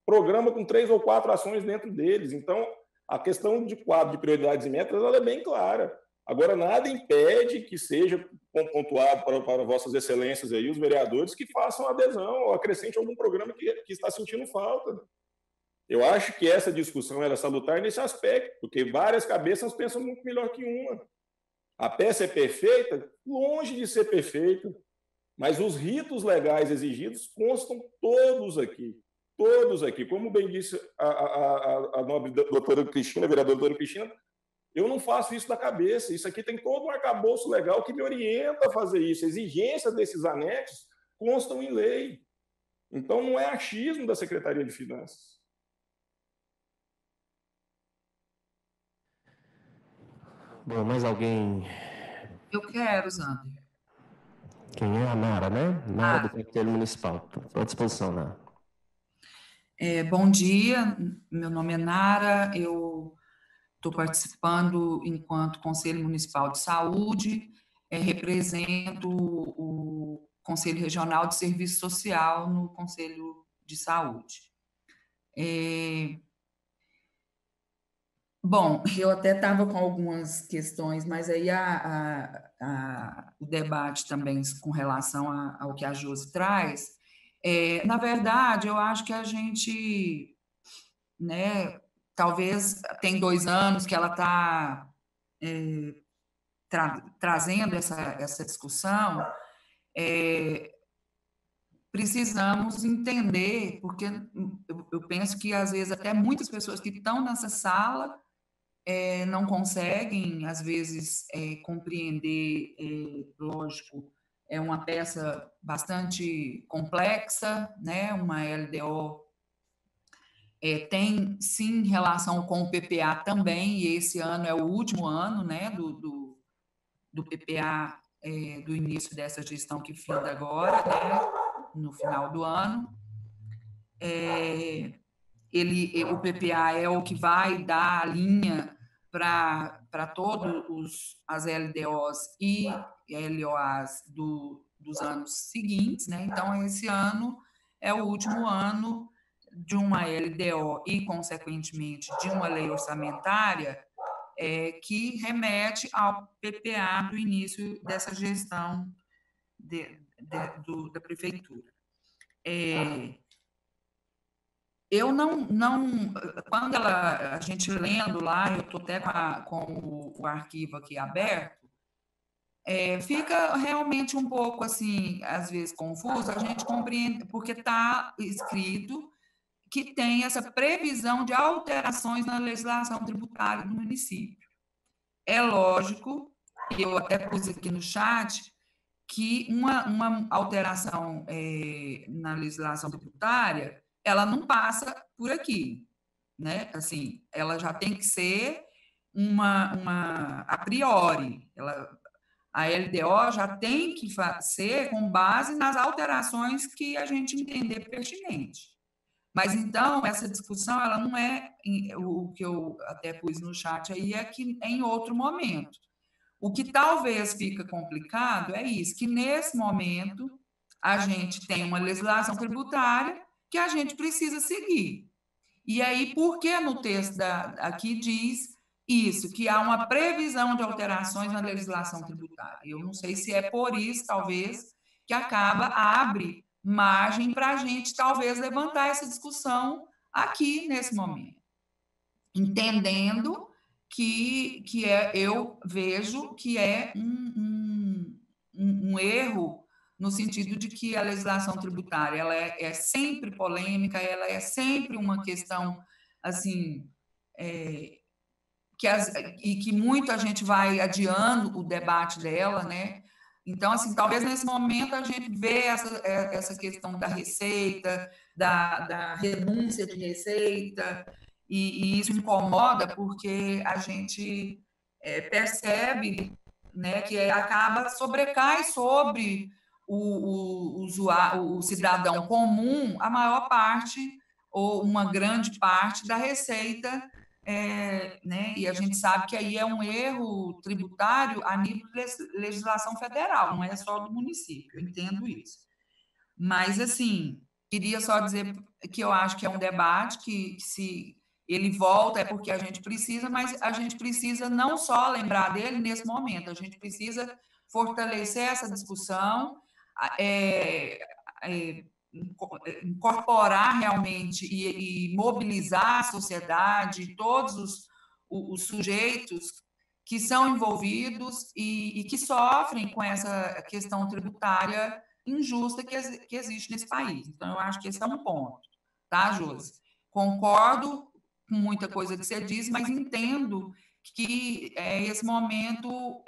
Programa com 3 ou 4 ações dentro deles. Então, a questão de quadro de prioridades e metas ela é bem clara. Agora, nada impede que seja pontuado para vossas excelências aí, os vereadores, que façam adesão ou acrescente algum programa que está sentindo falta. Eu acho que essa discussão era salutar nesse aspecto, porque várias cabeças pensam muito melhor que uma. A peça é perfeita? Longe de ser perfeita, mas os ritos legais exigidos constam todos aqui. Todos aqui. Como bem disse a nobre doutora Cristina, a vereadora doutora Cristina, eu não faço isso da cabeça. Isso aqui tem todo um arcabouço legal que me orienta a fazer isso. Exigências desses anexos constam em lei. Então, não é achismo da Secretaria de Finanças. Bom, mais alguém? Eu quero, Zander. Quem é? A Nara, né? Nara do Conselho Municipal. Estou à disposição, Nara. Bom dia, meu nome é Nara, eu estou participando enquanto Conselho Municipal de Saúde, represento o Conselho Regional de Serviço Social no Conselho de Saúde. Bom, eu até estava com algumas questões, mas aí o debate também com relação ao que a Josi traz, na verdade, eu acho que a gente, né, talvez tem 2 anos que ela está trazendo essa discussão, precisamos entender, porque eu penso que, às vezes, até muitas pessoas que estão nessa sala não conseguem, às vezes, compreender, lógico, é uma peça bastante complexa, né? Uma LDO tem, sim, relação com o PPA também, e esse ano é o último ano, né, do PPA, do início dessa gestão que finda agora, né, no final do ano. o PPA é o que vai dar a linha para todas as LDOs e LOAs dos anos seguintes, né? Então, esse ano é o último ano de uma LDO e, consequentemente, de uma lei orçamentária que remete ao PPA do início dessa gestão da prefeitura. Eu não quando a gente lendo lá, eu estou até com o arquivo aqui aberto, fica realmente um pouco assim, às vezes confuso, a gente compreende, porque está escrito que tem essa previsão de alterações na legislação tributária do município. É lógico, eu até pus aqui no chat, que uma alteração na legislação tributária, ela não passa por aqui, né? Assim, ela já tem que ser a priori, a LDO já tem que ser com base nas alterações que a gente entender pertinente. Mas, então, essa discussão, ela não é o que eu até pus no chat aí, é que é em outro momento. O que talvez fica complicado é isso, que nesse momento a gente tem uma legislação tributária que a gente precisa seguir. E aí, por que no texto aqui diz isso, que há uma previsão de alterações na legislação tributária? Eu não sei se é por isso, talvez, que abre margem para a gente, talvez, levantar essa discussão aqui, nesse momento. Entendendo que eu vejo que é um erro no sentido de que a legislação tributária ela é sempre polêmica, ela é sempre uma questão assim que muita gente vai adiando o debate dela, né? Então, assim, talvez nesse momento a gente vê essa questão da receita, da renúncia de receita, e isso incomoda porque a gente percebe, né, que sobrecai sobre o cidadão comum a maior parte ou uma grande parte da receita, né, e a gente sabe que aí é um erro tributário a nível de legislação federal, não é só do município, eu entendo isso. Mas, assim, queria só dizer que eu acho que é um debate que, se ele volta, é porque a gente precisa, mas a gente precisa não só lembrar dele nesse momento, a gente precisa fortalecer essa discussão, incorporar realmente e mobilizar a sociedade, todos os sujeitos que são envolvidos e que sofrem com essa questão tributária injusta que existe nesse país. Então, eu acho que esse é um ponto, tá, Josi? Concordo com muita coisa que você diz, mas entendo que esse momento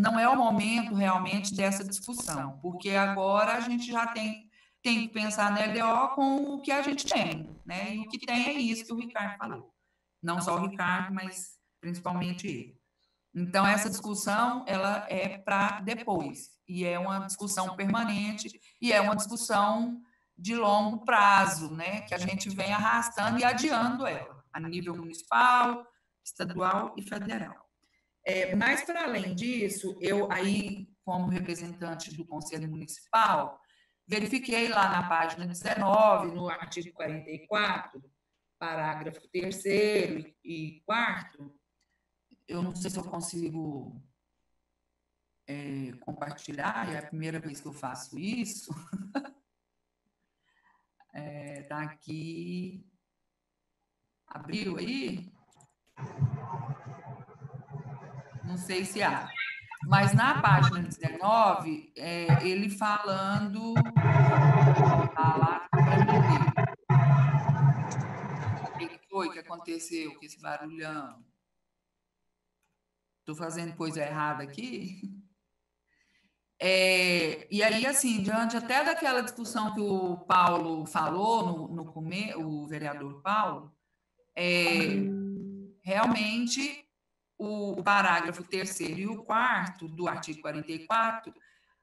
não é o momento realmente dessa discussão, porque agora a gente já tem que pensar na LDO com o que a gente tem, né? E o que tem é isso que o Ricardo falou. Não só o Ricardo, mas principalmente ele. Então, essa discussão, ela é para depois, e é uma discussão permanente, e é uma discussão de longo prazo, né, que a gente vem arrastando e adiando ela, a nível municipal, estadual e federal. Mas, para além disso, eu aí, como representante do Conselho Municipal, verifiquei lá na página 19, no artigo 44, parágrafo 3º e 4º, eu não sei se eu consigo compartilhar, é a primeira vez que eu faço isso. Está aqui. Abriu aí? Não sei se há. Mas na página 19, ele falando. Lá para mim. O que foi que aconteceu com esse barulhão? Estou fazendo coisa errada aqui? E aí, assim, diante até daquela discussão que o Paulo falou no começo, o vereador Paulo, realmente o parágrafo 3º e o 4º do artigo 44,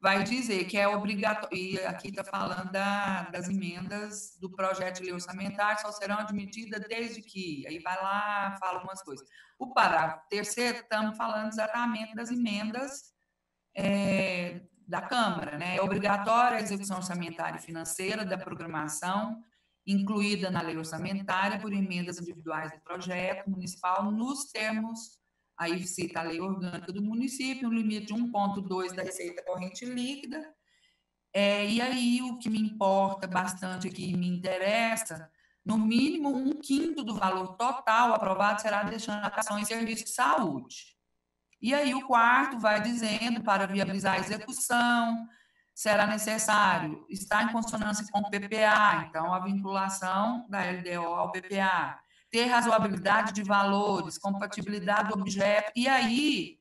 vai dizer que é obrigatório, e aqui está falando das emendas do projeto de lei orçamentária, só serão admitidas desde que, aí vai lá, fala algumas coisas. O parágrafo terceiro, estamos falando exatamente das emendas da Câmara, né? É obrigatória a execução orçamentária e financeira da programação, incluída na lei orçamentária, por emendas individuais do projeto municipal, nos termos, aí cita a lei orgânica do município, um limite de 1,2 da receita corrente líquida. E aí, o que me importa bastante aqui, me interessa, no mínimo 1/5 do valor total aprovado será destinado a ações e serviços de saúde. E aí, o quarto vai dizendo, para viabilizar a execução, será necessário estar em consonância com o PPA, então, a vinculação da LDO ao PPA, ter razoabilidade de valores, compatibilidade do objeto, e aí,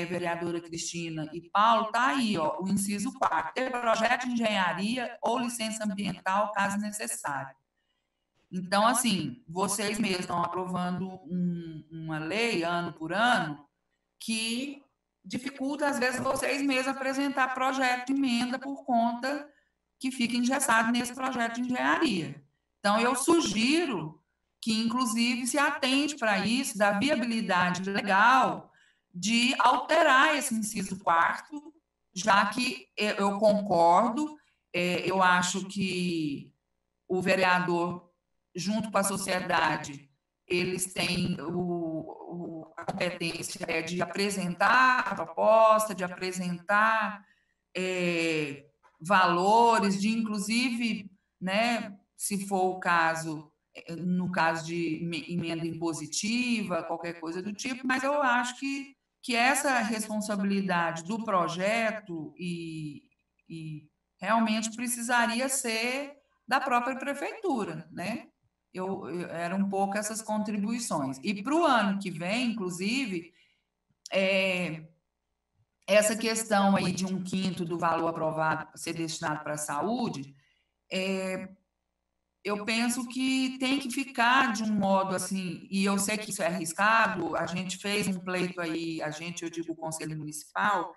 vereadora Cristina e Paulo, está aí, ó, o inciso 4, ter projeto de engenharia ou licença ambiental, caso necessário. Então, assim, vocês mesmos estão aprovando uma lei, ano por ano, que dificulta, às vezes, vocês mesmos apresentar projeto de emenda por conta que fica engessado nesse projeto de engenharia. Então, eu sugiro que, inclusive, se atente para isso, da viabilidade legal de alterar esse inciso 4º, já que eu concordo, eu acho que o vereador, junto com a sociedade, eles têm a competência de apresentar a proposta, de apresentar valores, de inclusive, né, se for o caso, no caso de emenda impositiva, qualquer coisa do tipo, mas eu acho que essa responsabilidade do projeto e realmente precisaria ser da própria prefeitura, né? Era um pouco essas contribuições. E para o ano que vem, inclusive, essa questão aí de 1/5 do valor aprovado ser destinado para a saúde, eu penso que tem que ficar de um modo assim, e eu sei que isso é arriscado, a gente fez um pleito aí, eu digo o Conselho Municipal,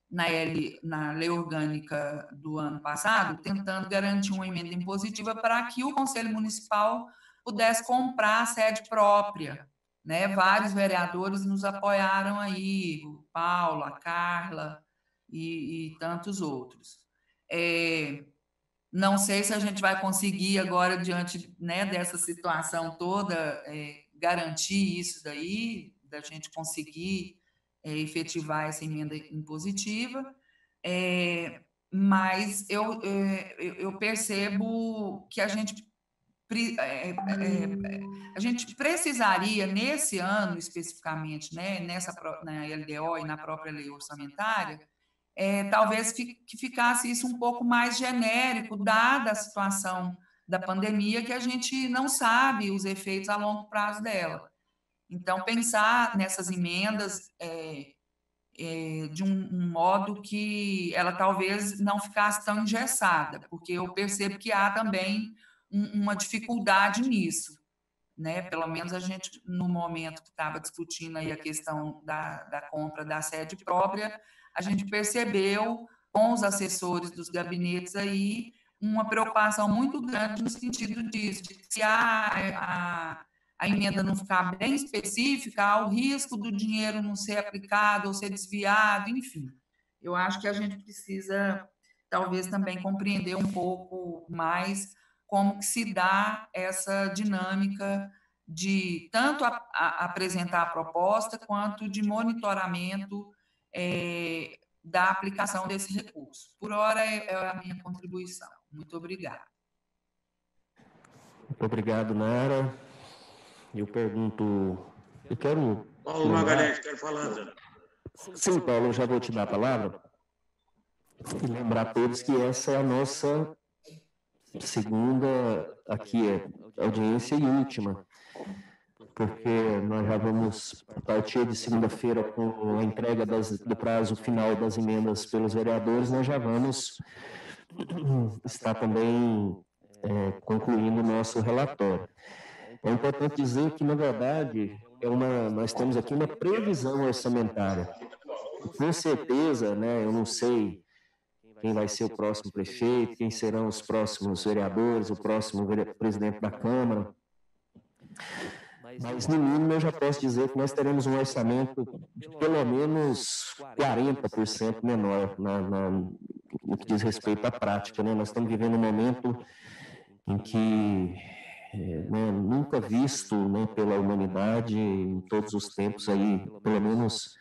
na lei orgânica do ano passado, tentando garantir uma emenda impositiva para que o Conselho Municipal pudesse comprar a sede própria, né? Vários vereadores nos apoiaram aí, o Paulo, a Carla e tantos outros. Não sei se a gente vai conseguir agora, diante, né, dessa situação toda, garantir isso daí, da gente conseguir efetivar essa emenda impositiva, mas eu percebo que a gente precisaria, nesse ano especificamente, né, na LDO e na própria lei orçamentária, talvez que ficasse isso um pouco mais genérico, dada a situação da pandemia, que a gente não sabe os efeitos a longo prazo dela. Então, pensar nessas emendas de um modo que ela talvez não ficasse tão engessada, porque eu percebo que há também uma dificuldade nisso, né? Pelo menos a gente, no momento que estava discutindo aí a questão da compra da sede própria, a gente percebeu com os assessores dos gabinetes aí uma preocupação muito grande no sentido disso, de se a emenda não ficar bem específica, há o risco do dinheiro não ser aplicado ou ser desviado, enfim. Eu acho que a gente precisa, talvez, também compreender um pouco mais como que se dá essa dinâmica de tanto apresentar a proposta, quanto de monitoramento da aplicação desse recurso. Por hora, é a minha contribuição. Muito obrigada. Muito obrigado, Nara. Eu pergunto... Paulo Magalhães, quero falar, Zé. Sim, Paulo, eu já vou te dar a palavra. E lembrar a todos que essa é a nossa segunda, aqui audiência e última, porque nós já vamos, a partir de segunda-feira, com a entrega do prazo final das emendas pelos vereadores, nós já vamos estar também concluindo o nosso relatório. É importante dizer que, na verdade, nós temos aqui uma previsão orçamentária. com certeza, né, eu não sei quem vai ser o próximo prefeito, quem serão os próximos vereadores, o próximo presidente da Câmara, mas no mínimo eu já posso dizer que nós teremos um orçamento de pelo menos 40% menor no que diz respeito à prática, né? Nós estamos vivendo um momento em que nunca visto, né, pela humanidade em todos os tempos aí, pelo menos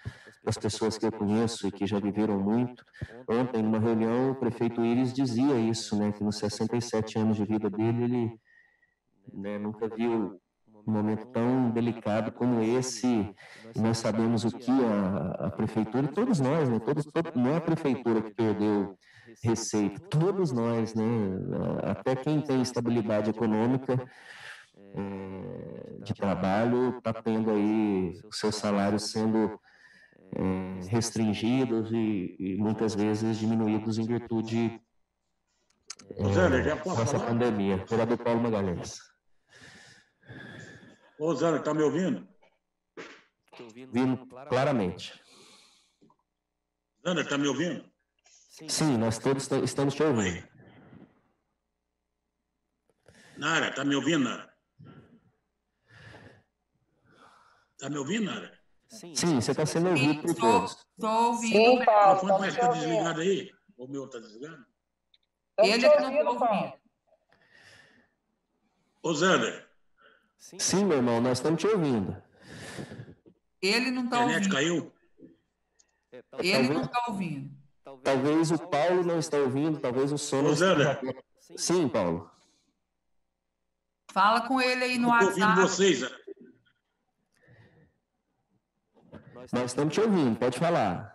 das pessoas que eu conheço e que já viveram muito. Ontem, numa reunião, o prefeito Íris dizia isso, né, que nos 67 anos de vida dele, ele, né, nunca viu um momento tão delicado como esse, e nós sabemos o que a prefeitura, e todos nós, né, não é a prefeitura que perdeu receita, todos nós, né, até quem tem estabilidade econômica de trabalho, está tendo aí os seus salários sendo restringidos e muitas vezes diminuídos em virtude dessa pandemia. Vereador Paulo Magalhães. Ô, Zana, está me ouvindo? Ouvindo claramente. Zana, está me ouvindo? Sim, nós todos estamos te ouvindo. Nara, está me ouvindo, Nara? Está me ouvindo, Nara? Sim, você está sendo ouvido por todos. Estou ouvindo. Sim, Paulo. O fone parece que está desligado aí. O meu está desligado? Ele que não está ouvindo. Ô, Zana. Sim, meu irmão, nós estamos te ouvindo. Ele não está A ouvindo. internet caiu? Ele não está ouvindo. Talvez o Paulo não está ouvindo, talvez o som não esteja... Sim, Paulo. Fala com ele aí no WhatsApp. Estou ouvindo vocês. Nós estamos te ouvindo, pode falar.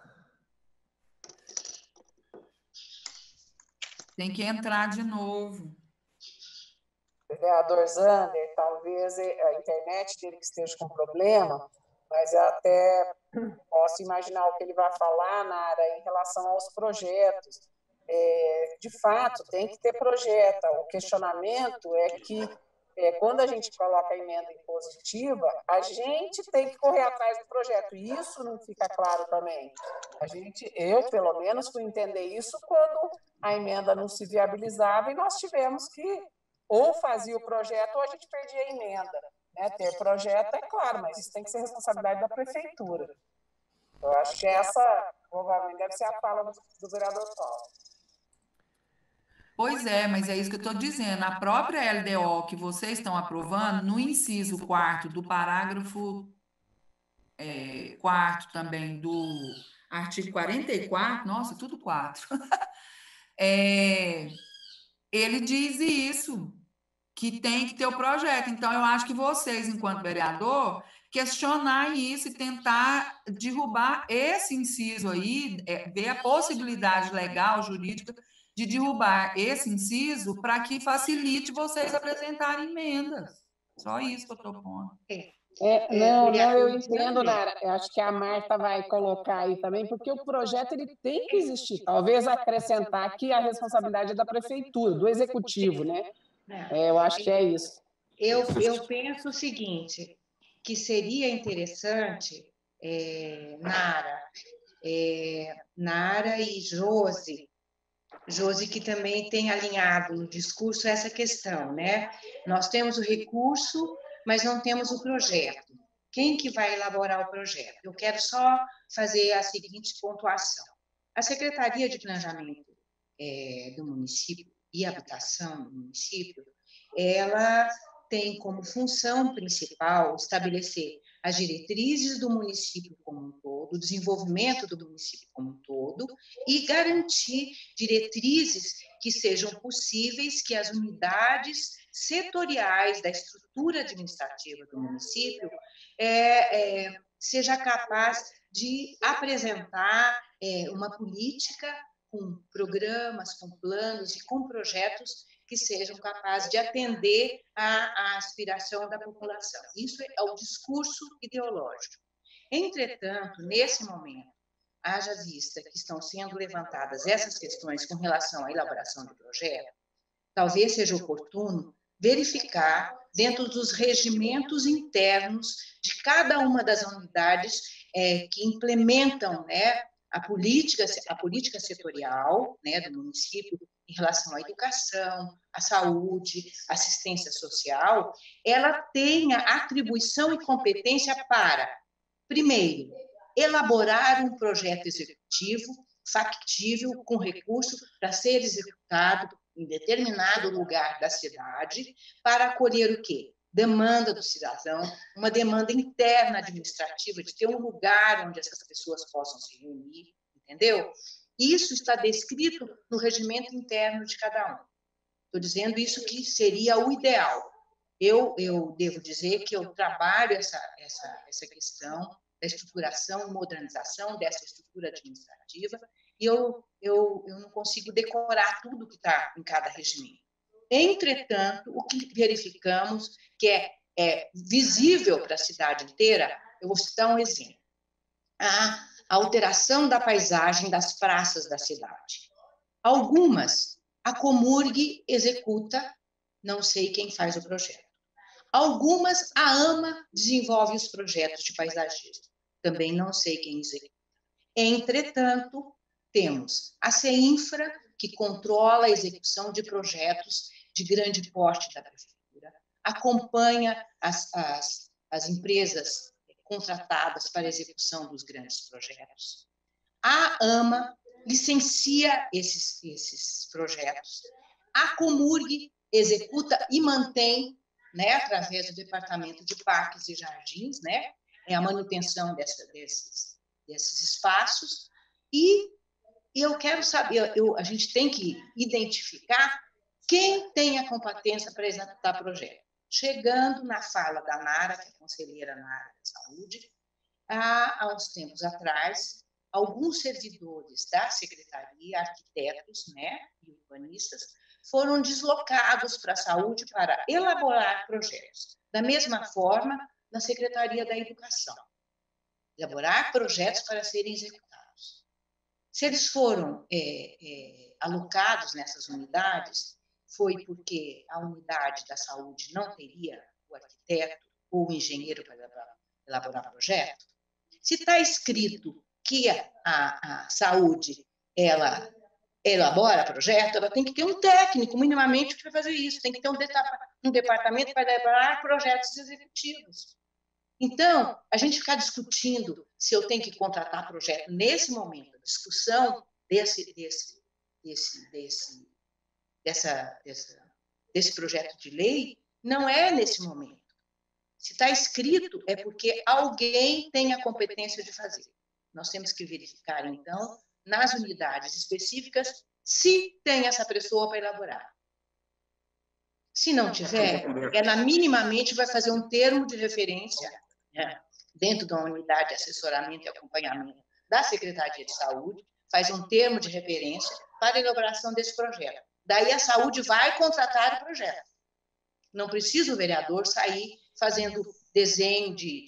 Tem que entrar de novo. Vereador Zander, talvez a internet dele que esteja com problema, mas eu até posso imaginar o que ele vai falar, Nara, em relação aos projetos. De fato, tem que ter projeto. O questionamento é que, quando a gente coloca a emenda impositiva, a gente tem que correr atrás do projeto. E isso não fica claro também. Eu, pelo menos, fui entender isso quando a emenda não se viabilizava e nós tivemos que ou fazia o projeto ou a gente perdia a emenda. Né? Ter projeto é claro, mas isso tem que ser responsabilidade da prefeitura. Eu acho que essa, provavelmente, deve ser a fala do vereador Paulo. Pois é, mas é isso que eu estou dizendo. A própria LDO que vocês estão aprovando, no inciso 4º do parágrafo 4º também do artigo 44, nossa, tudo 4, ele diz isso, que tem que ter o projeto. Então, eu acho que vocês, enquanto vereador, questionar isso e tentar derrubar esse inciso aí, ver a possibilidade legal, jurídica, de derrubar esse inciso para que facilite vocês apresentarem emendas. Só isso que eu estou pondo. Eu entendo, Nara. Eu acho que a Marta vai colocar aí também, porque o projeto ele tem que existir. Talvez acrescentar que a responsabilidade é da prefeitura, do executivo, né? Eu acho que é isso. Eu penso o seguinte, que seria interessante, Nara e Josi, que também tem alinhado no discurso essa questão, né? Nós temos o recurso, mas não temos o projeto. Quem que vai elaborar o projeto? Eu quero só fazer a seguinte pontuação. A Secretaria de Planejamento do município e Habitação do município, ela tem como função principal estabelecer as diretrizes do município como um todo, o desenvolvimento do município como um todo, e garantir diretrizes que sejam possíveis, que as unidades setoriais da estrutura administrativa do município seja capaz de apresentar uma política com programas, com planos e com projetos que sejam capazes de atender à aspiração da população. Isso é o discurso ideológico. Entretanto, nesse momento, haja vista que estão sendo levantadas essas questões com relação à elaboração do projeto, talvez seja oportuno verificar dentro dos regimentos internos de cada uma das unidades que implementam, né, a política setorial, né, do município em relação à educação, à saúde, assistência social, ela tenha atribuição e competência para, primeiro, elaborar um projeto executivo factível com recurso para ser executado em determinado lugar da cidade para acolher o quê? Demanda do cidadão, uma demanda interna administrativa de ter um lugar onde essas pessoas possam se reunir, entendeu? Isso está descrito no regimento interno de cada um. Estou dizendo isso que seria o ideal. Eu devo dizer que eu trabalho essa questão da estruturação e modernização dessa estrutura administrativa e eu não consigo decorar tudo que está em cada regimento. Entretanto, o que verificamos que é visível para a cidade inteira, eu vou citar um exemplo. A alteração da paisagem das praças da cidade. Algumas, a Comurg executa, não sei quem faz o projeto. Algumas, a AMA desenvolve os projetos de paisagismo, também não sei quem executa. Entretanto, temos a CEINFRA, que controla a execução de projetos de grande porte da prefeitura, acompanha as empresas contratadas para a execução dos grandes projetos. A AMA licencia esses projetos. A Comurg executa e mantém, né, através do Departamento de Parques e Jardins, né, a manutenção desses espaços. E eu quero saber, a gente tem que identificar quem tem a competência para executar projeto. Chegando na fala da Nara, que é conselheira na área de saúde, há uns tempos atrás, alguns servidores da secretaria, arquitetos, né, e urbanistas, foram deslocados para a saúde para elaborar projetos. Da mesma forma, na Secretaria da Educação. Elaborar projetos para serem executados. Se eles foram alocados nessas unidades, foi porque a unidade da saúde não teria o arquiteto ou o engenheiro para elaborar projeto. Se está escrito que a saúde ela elabora projeto, ela tem que ter um técnico, minimamente, para fazer isso. Tem que ter um departamento para elaborar projetos executivos. Então, a gente ficar discutindo se eu tenho que contratar projeto nesse momento, a discussão desse projeto de lei, não é nesse momento. Se está escrito, é porque alguém tem a competência de fazer. Nós temos que verificar, então, nas unidades específicas, se tem essa pessoa para elaborar. Se não tiver, ela minimamente vai fazer um termo de referência, né, dentro da unidade de assessoramento e acompanhamento da Secretaria de Saúde, faz um termo de referência para a elaboração desse projeto. Daí a saúde vai contratar o projeto. Não precisa o vereador sair fazendo desenho de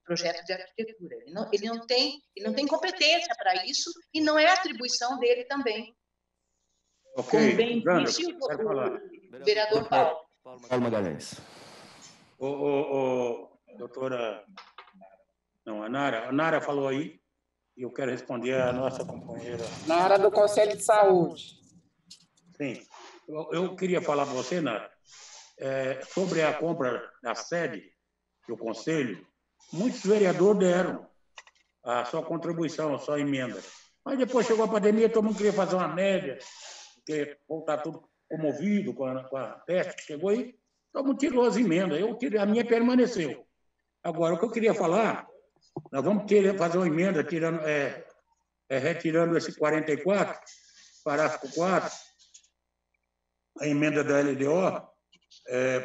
projeto de arquitetura. Ele não tem competência para isso e não é atribuição dele também. Okay. Como bem disse o vereador Paulo. Paulo Magalhães. Doutora... Não, a Nara falou aí, e eu quero responder à nossa companheira. Nara do Conselho de Saúde. Sim. Eu queria falar para você, Nara, sobre a compra da sede do Conselho. Muitos vereadores deram a sua contribuição, a sua emenda. Mas depois chegou a pandemia, todo mundo queria fazer uma média, porque voltar tudo comovido com a peste que chegou aí, todo mundo tirou as emendas. A minha permaneceu. Agora, o que eu queria falar, nós vamos fazer uma emenda retirando esse 44, parágrafo 4, a emenda da LDO,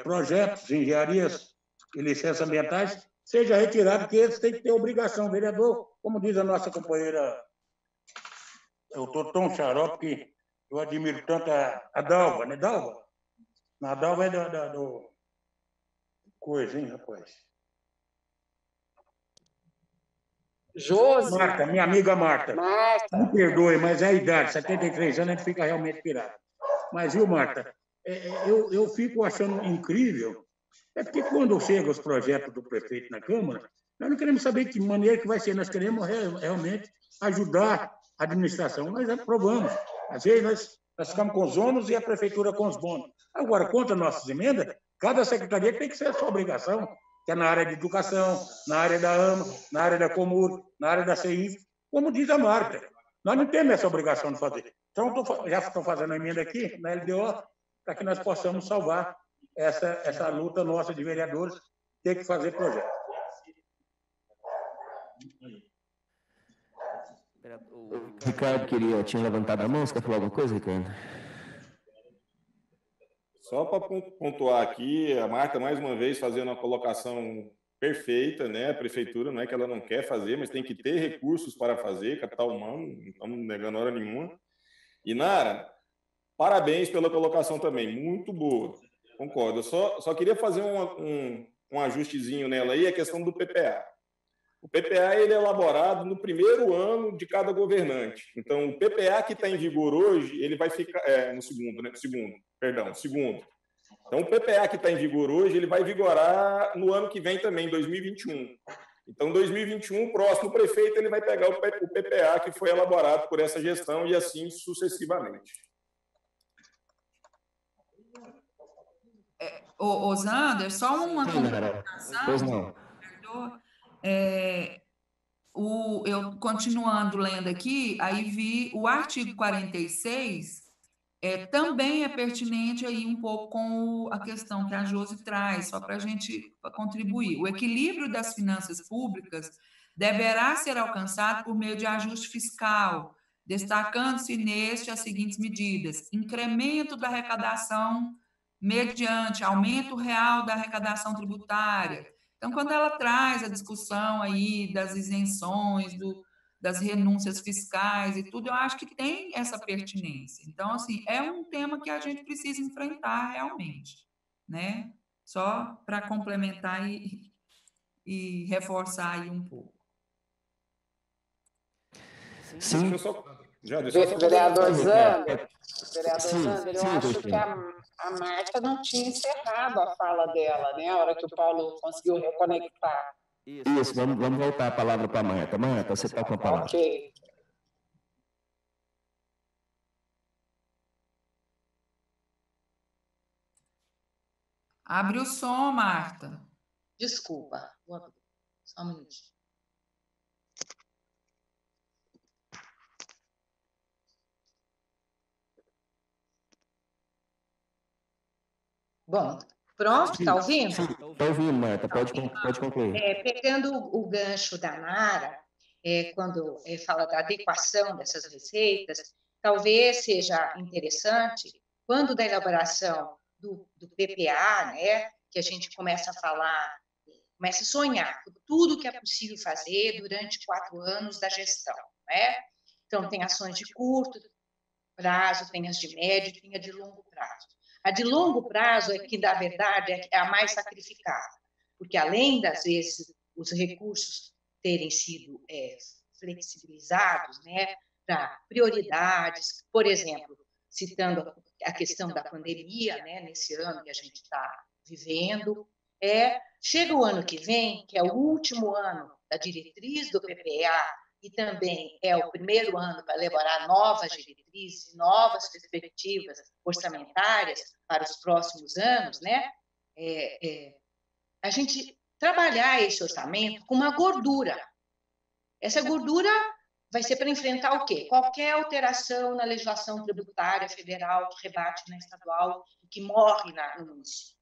projetos, engenharias e licenças ambientais, seja retirado, porque eles têm que ter obrigação. Vereador, como diz a nossa companheira, eu estou tão xarope que eu admiro tanto a Dalva, né, Dalva? A Dalva é do coisa, hein, rapaz? Josi. Marta, minha amiga Marta. Me perdoe, mas é a idade, 73 anos, a gente fica realmente pirado. Mas, viu, Marta, eu fico achando incrível, porque quando chegam os projetos do prefeito na Câmara, Nós não queremos saber de que maneira que vai ser, nós queremos realmente ajudar a administração. Nós aprovamos. Às vezes, nós ficamos com os ônus e a prefeitura com os bônus. Agora, contra nossas emendas, cada secretaria tem que ser a sua obrigação, que é na área de educação, na área da AMA, na área da Comur, na área da CIF, como diz a Marta. Nós não temos essa obrigação de fazer. Então, já estou fazendo a emenda aqui, na LDO, para que nós possamos salvar essa luta nossa de vereadores, ter que fazer projeto. O Ricardo tinha levantado a mão, você quer falar alguma coisa, Ricardo? Só para pontuar aqui, a Marta, mais uma vez, fazendo uma colocação perfeita, né? A prefeitura não é que ela não quer fazer, mas tem que ter recursos para fazer, capital humano, não estamos negando hora nenhuma. E, Nara, parabéns pela colocação também, muito boa, concordo. Eu só queria fazer um ajustezinho nela aí, a questão do PPA. O PPA ele é elaborado no primeiro ano de cada governante. Então, o PPA que está em vigor hoje, ele vai ficar... no segundo, né? Segundo. Então, o PPA que está em vigor hoje, ele vai vigorar no ano que vem também, 2021. Então, 2021, o próximo prefeito ele vai pegar o PPA que foi elaborado por essa gestão e assim sucessivamente. Ô Zander, só uma complementação. Pois não. Eu continuando lendo aqui, aí vi o artigo 46 também é pertinente aí um pouco com a questão que a Josi traz, só para a gente contribuir. O equilíbrio das finanças públicas deverá ser alcançado por meio de ajuste fiscal, destacando-se neste as seguintes medidas: incremento da arrecadação mediante aumento real da arrecadação tributária. Então, quando ela traz a discussão aí das isenções, das renúncias fiscais e tudo, eu acho que tem essa pertinência. Então, assim, é um tema que a gente precisa enfrentar realmente, né? Só para complementar e reforçar aí um pouco. Sim. Vereador Zander, eu acho que a Marta não tinha encerrado a fala dela, né? A hora que o Paulo conseguiu reconectar. Isso, vamos voltar a palavra para a Marta. Marta, você está com a palavra. Ok. Abre o som, Marta. Desculpa, vou abrir. Só um minutinho. Bom, pronto, está ouvindo? Está ouvindo, Marta, pode concluir. Pegando o gancho da Nara, quando fala da adequação dessas receitas, talvez seja interessante, quando da elaboração do PPA, né, que a gente começa a falar, começa a sonhar com tudo que é possível fazer durante 4 anos da gestão, né? Então, tem ações de curto prazo, tem as de médio e tem a de longo prazo. A de longo prazo é que, na verdade, é a mais sacrificada, porque além das vezes os recursos terem sido flexibilizados, né, para prioridades, por exemplo, citando a questão da pandemia, né, nesse ano que a gente está vivendo, chega o ano que vem, que é o último ano da diretriz do PPA, e também é o primeiro ano para elaborar novas diretrizes, novas perspectivas orçamentárias para os próximos anos, né? A gente trabalhar esse orçamento com uma gordura. Essa gordura vai ser para enfrentar o quê? Qualquer alteração na legislação tributária federal que rebate na estadual e que morre no município.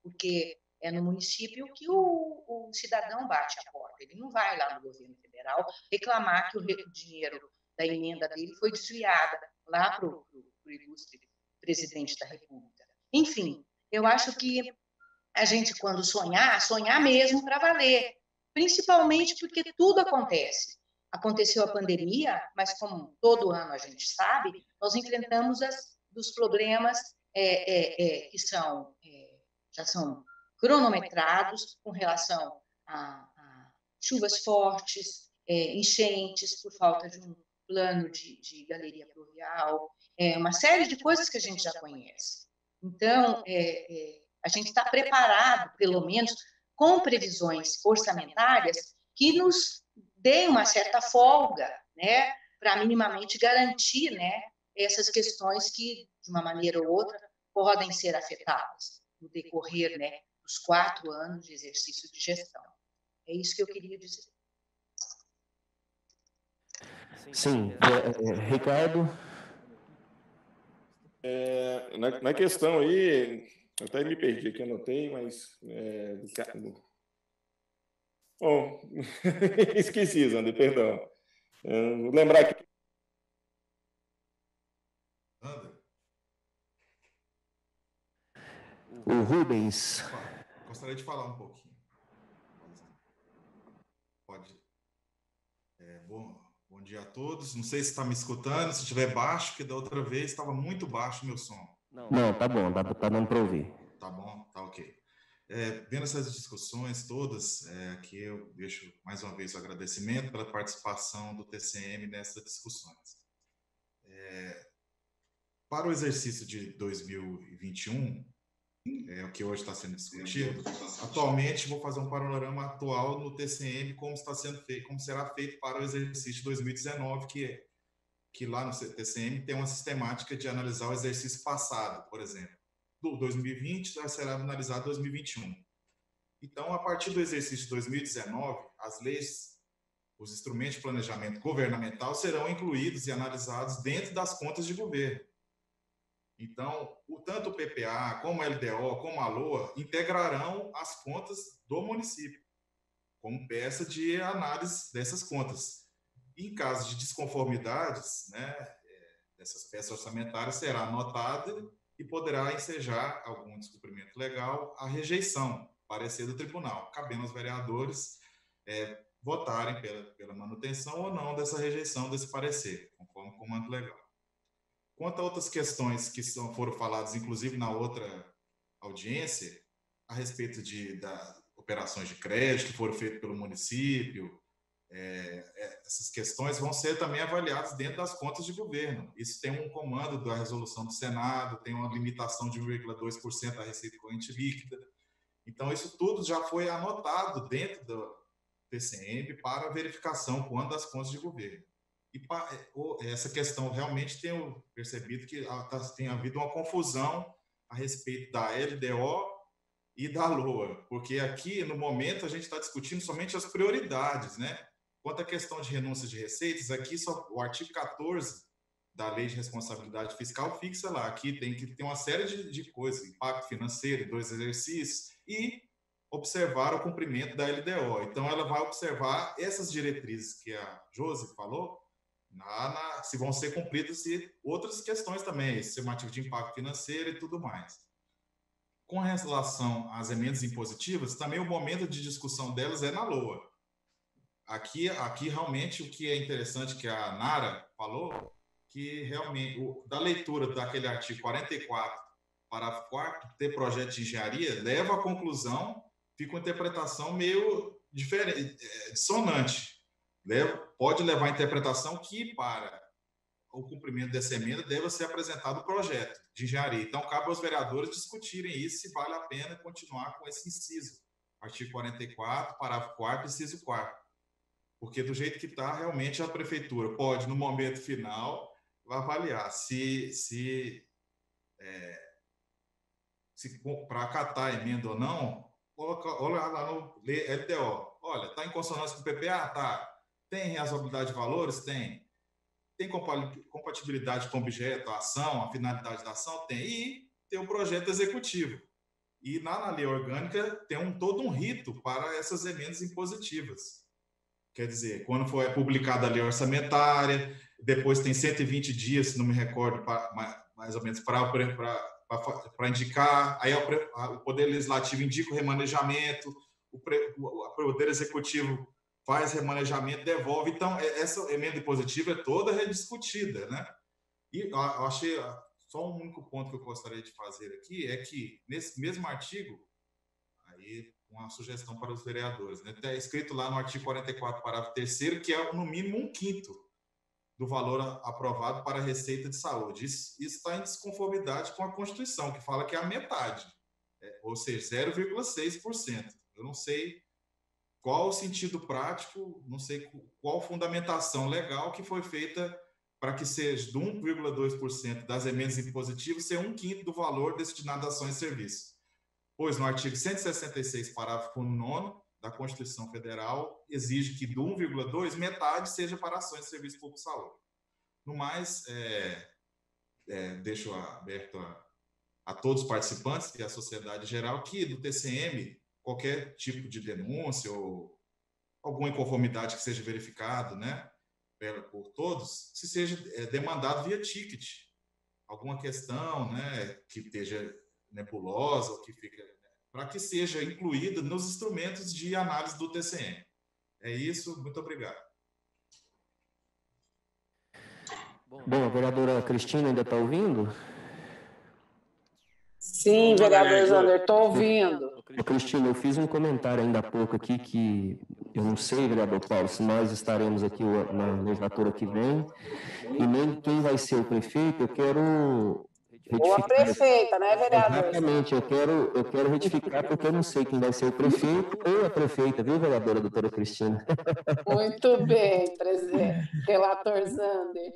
Porque é no município que o cidadão bate a porta. Ele não vai lá no governo federal reclamar que o dinheiro da emenda dele foi desviada lá para o ilustre presidente da República. Enfim, eu acho que a gente, quando sonhar mesmo para valer, principalmente porque tudo acontece. Aconteceu a pandemia, mas como todo ano a gente sabe, nós enfrentamos dos problemas que já são cronometrados com relação a chuvas fortes, enchentes por falta de um plano de galeria pluvial, uma série de coisas que a gente já conhece. Então, a gente está preparado, pelo menos, com previsões orçamentárias que nos dê uma certa folga, né, para minimamente garantir, né, essas questões que, de uma maneira ou outra, podem ser afetadas no decorrer, né, dos 4 anos de exercício de gestão. É isso que eu queria dizer. Sim, Ricardo? Na questão aí, eu até me perdi aqui, anotei, mas... Bom, esqueci, Zander, perdão. Vou lembrar aqui. O Rubens. Gostaria de falar um pouquinho. Pode. Bom dia a todos. Não sei se está me escutando, se estiver baixo, porque da outra vez estava muito baixo o meu som. Não, tá bom, tá dando para ouvir. Tá bom, tá ok. Vendo essas discussões todas, aqui eu deixo mais uma vez o agradecimento pela participação do TCM nessas discussões. Para o exercício de 2021, o que hoje está sendo discutido, atualmente vou fazer um panorama atual no TCM, como está sendo feito, como será feito para o exercício de 2019, que lá no TCM tem uma sistemática de analisar o exercício passado, por exemplo. Do 2020 já será analisado 2021. Então, a partir do exercício de 2019, as leis, os instrumentos de planejamento governamental serão incluídos e analisados dentro das contas de governo. Então, tanto o PPA, como a LDO, como a LOA, integrarão as contas do município, como peça de análise dessas contas. Em caso de desconformidades, né, dessas peças orçamentárias, será anotada e poderá ensejar algum descumprimento legal a rejeição, parecer do tribunal, cabendo aos vereadores votarem pela manutenção ou não dessa rejeição desse parecer, conforme o comando legal. Quanto a outras questões que foram faladas, inclusive na outra audiência, a respeito das operações de crédito que foram feitas pelo município, essas questões vão ser também avaliadas dentro das contas de governo. Isso tem um comando da resolução do Senado, tem uma limitação de 1,2% da receita corrente líquida. Então, isso tudo já foi anotado dentro do TCM para verificação quando das contas de governo. E essa questão, realmente tenho percebido que tem havido uma confusão a respeito da LDO e da LOA, porque aqui, no momento, a gente está discutindo somente as prioridades, né? Quanto à questão de renúncia de receitas, aqui só o artigo 14 da Lei de Responsabilidade Fiscal fixa lá, aqui tem que ter uma série de coisas, impacto financeiro, 2 exercícios, e observar o cumprimento da LDO. Então, ela vai observar essas diretrizes que a Josi falou, se vão ser cumpridas e outras questões também, estimativa de impacto financeiro e tudo mais. Com relação às emendas impositivas, também o momento de discussão delas é na LOA. Aqui realmente, o que é interessante que a Nara falou, que realmente, da leitura daquele artigo 44, parágrafo 4º, ter projeto de engenharia, leva à conclusão, fica uma interpretação meio diferente, dissonante. Pode levar à interpretação que, para o cumprimento dessa emenda, deve ser apresentado o projeto de engenharia. Então, cabe aos vereadores discutirem isso, se vale a pena continuar com esse inciso. Artigo 44, parágrafo 4º, inciso 4º. Porque, do jeito que está, realmente a prefeitura pode, no momento final, avaliar se para acatar a emenda ou não, olha lá no LDO. Olha, está em consonância com o PPA? Tá. Tem razoabilidade de valores? Tem. Tem compatibilidade com o objeto, a ação, a finalidade da ação? Tem. E tem um projeto executivo. E na lei orgânica tem todo um rito para essas emendas impositivas. Quer dizer, quando for publicada a lei orçamentária, depois tem 120 dias, se não me recordo, mais ou menos, para indicar. Aí o Poder Legislativo indica o remanejamento, o Poder Executivo faz remanejamento, devolve. Então, essa emenda impositiva é toda rediscutida, né? E eu achei, só um único ponto que eu gostaria de fazer aqui, é que nesse mesmo artigo, aí uma sugestão para os vereadores, né? Está escrito lá no artigo 44, parágrafo 3º, que é no mínimo 1/5 do valor aprovado para a receita de saúde. Isso está em desconformidade com a Constituição, que fala que é a metade, ou seja, 0,6%. Eu não sei qual o sentido prático, não sei qual fundamentação legal que foi feita para que seja de 1,2% das emendas impositivas ser 1/5 do valor destinado a ações e serviços. Pois no artigo 166, parágrafo 9º da Constituição Federal, exige que do 1,2, metade seja para ações e serviços públicos de saúde. No mais, deixo aberto a todos os participantes e à sociedade geral que do TCM, qualquer tipo de denúncia ou alguma inconformidade que seja verificado, né, por todos, se seja demandado via ticket. Alguma questão, né, que esteja nebulosa, ou que fica, para que seja incluída nos instrumentos de análise do TCM. É isso, muito obrigado. Bom, a vereadora Cristina ainda está ouvindo? Sim, vereador Zander, estou ouvindo. Cristina, eu fiz um comentário ainda há pouco aqui que eu não sei, vereador Paulo, se nós estaremos aqui na legislatura que vem, e nem quem vai ser o prefeito, eu quero retificar. Ou a prefeita, né, vereador? Exatamente, eu quero retificar, porque eu não sei quem vai ser o prefeito ou a prefeita, viu, vereadora doutora Cristina? Muito bem, presidente. Relator Zander.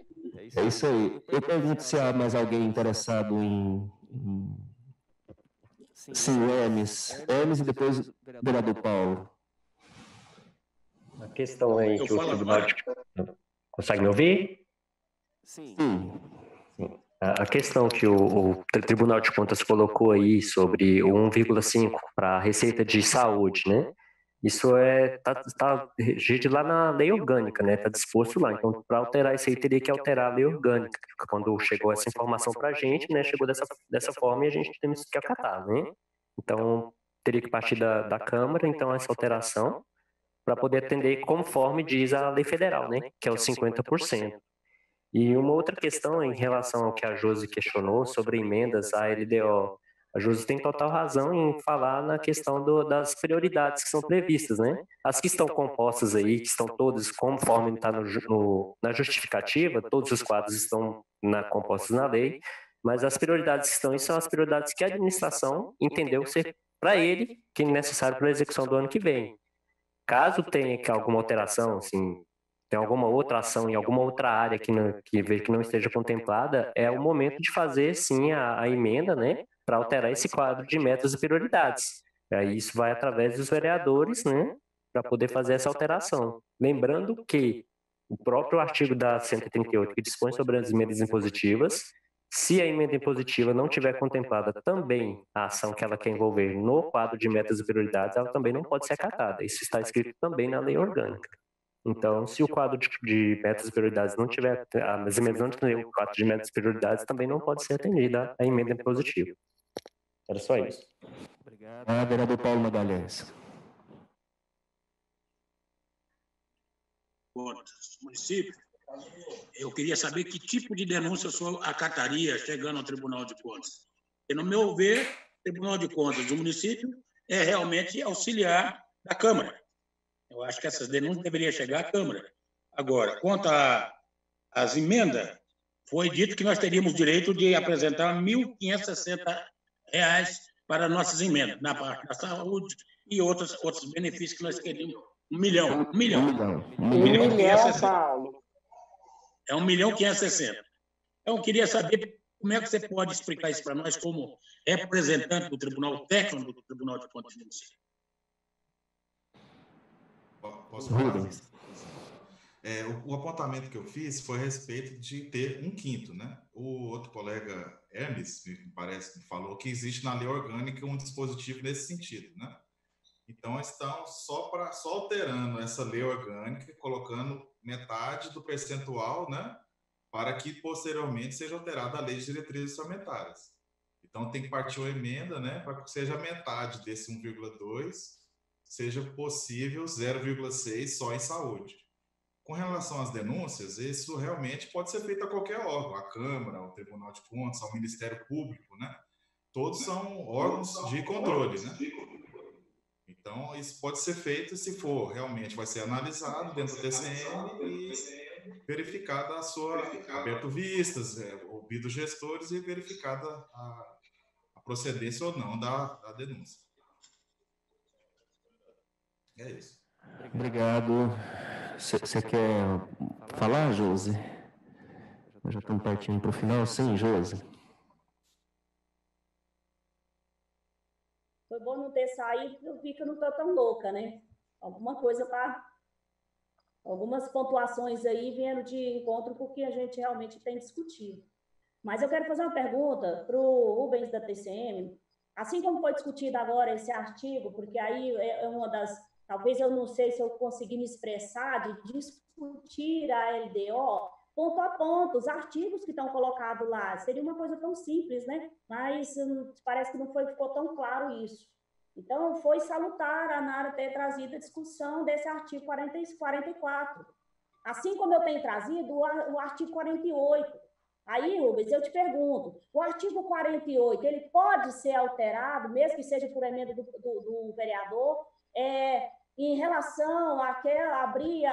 É isso aí. Eu pergunto se há mais alguém interessado em... Sim, Hermes e depois vereador Paulo. A questão é que o Tribunal de... Consegue me ouvir? Sim. A questão que o Tribunal de Contas colocou aí sobre o 1,5 para a receita de saúde, né? Isso tá regido lá na lei orgânica, né? Está disposto lá. Então, para alterar isso aí, teria que alterar a lei orgânica. Quando chegou essa informação para a gente, né? Chegou dessa forma e a gente temos que acatar, né? Então, teria que partir da Câmara, então, essa alteração, para poder atender conforme diz a lei federal, né? Que é os 50%. E uma outra questão em relação ao que a Josi questionou sobre emendas à LDO. A Josi tem total razão em falar na questão das prioridades que são previstas, né? As que estão compostas aí, que estão todas conforme está na justificativa, todos os quadros estão compostos na lei, mas as prioridades que estão aí são as prioridades que a administração entendeu ser para ele que é necessário para a execução do ano que vem. Caso tenha alguma alteração, assim, tem alguma outra ação em alguma outra área que não esteja contemplada, é o momento de fazer, sim, a emenda, né, para alterar esse quadro de metas e prioridades. Aí isso vai através dos vereadores, né, para poder fazer essa alteração. Lembrando que o próprio artigo da 138, que dispõe sobre as emendas impositivas, se a emenda impositiva não tiver contemplada também a ação que ela quer envolver no quadro de metas e prioridades, ela também não pode ser acatada. Isso está escrito também na lei orgânica. Então, se o quadro de metas e prioridades não tiver, as emendas não tiverem o quadro de metas e prioridades, também não pode ser atendida a emenda impositiva. Era só isso. Obrigado. Vereador Paulo Magalhães. Município, eu queria saber que tipo de denúncia o senhor acataria chegando ao Tribunal de Contas. E, no meu ver, o Tribunal de Contas do município é realmente auxiliar da Câmara. Eu acho que essas denúncias deveriam chegar à Câmara. Agora, quanto às emendas, foi dito que nós teríamos direito de apresentar R$ 1.560 para nossas emendas, na parte da saúde e outros benefícios que nós queríamos. R$ 1 milhão. R$ 1 milhão, Paulo. É R$ 1.560.000. Então, eu queria saber como é que você pode explicar isso para nós como representante do Tribunal Técnico do Tribunal de Contas do Município. Posso falar? O apontamento que eu fiz foi a respeito de ter 1/5, né? O outro colega, Hermes, me parece, falou que existe na lei orgânica um dispositivo nesse sentido, né? Então, estão só alterando essa lei orgânica, colocando metade do percentual, né? Para que, posteriormente, seja alterada a lei de diretrizes orçamentárias. Então, tem que partir uma emenda, né? Para que seja metade desse 1,2, seja possível 0,6 só em saúde. Com relação às denúncias, isso realmente pode ser feito a qualquer órgão, a Câmara, ao Tribunal de Contas, ao Ministério Público, né? Todos são órgãos de controle, né? Então, isso pode ser feito se for, realmente vai ser analisado dentro do TCM e verificada a sua, aberto vistas, ouvido gestores e verificada a procedência ou não da denúncia. É isso. Obrigado. Você quer falar, Josi? Nós já estamos partindo para o final. Sim, Josi. Foi bom não ter saído, porque eu vi que eu não estou tão louca, né? Alguma coisa para... Algumas pontuações aí vieram de encontro com o que a gente realmente tem discutido. Mas eu quero fazer uma pergunta para o Rubens da TCM. Assim como foi discutido agora esse artigo, porque aí é uma das... Talvez eu não sei se eu consegui me expressar, de discutir a LDO ponto a ponto, os artigos que estão colocados lá. Seria uma coisa tão simples, né? Mas parece que não ficou tão claro isso. Então, foi salutar a Nara ter trazido a discussão desse artigo 44. Assim como eu tenho trazido o artigo 48. Aí, Rubens, eu te pergunto, o artigo 48, ele pode ser alterado, mesmo que seja por emenda do vereador, em relação àquela abrir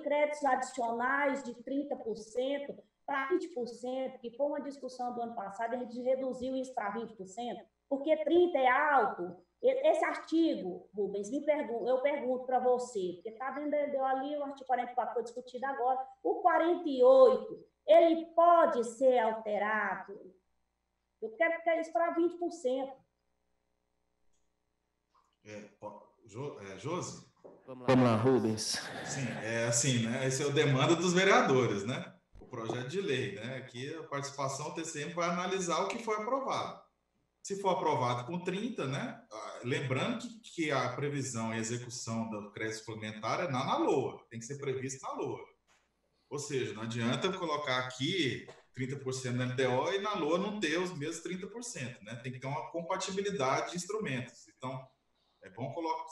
créditos adicionais de 30% para 20%, que foi uma discussão do ano passado, a gente reduziu isso para 20%, porque 30% é alto. Esse artigo, Rubens, eu pergunto para você, porque está dentro ali, o artigo 44 foi discutido agora, o 48, ele pode ser alterado? Eu quero ficar isso para 20%. Josi? Vamos lá, Rubens. Sim, é assim, né? Esse é o demanda dos vereadores, né? O projeto de lei, né? Aqui a participação do TCM vai analisar o que foi aprovado. Se for aprovado com 30, né? Lembrando que a previsão e execução do crédito suplementar é na LOA, tem que ser previsto na LOA. Ou seja, não adianta colocar aqui 30% na LDO e na LOA não ter os mesmos 30%, né? Tem que ter uma compatibilidade de instrumentos. Então, é bom colocar...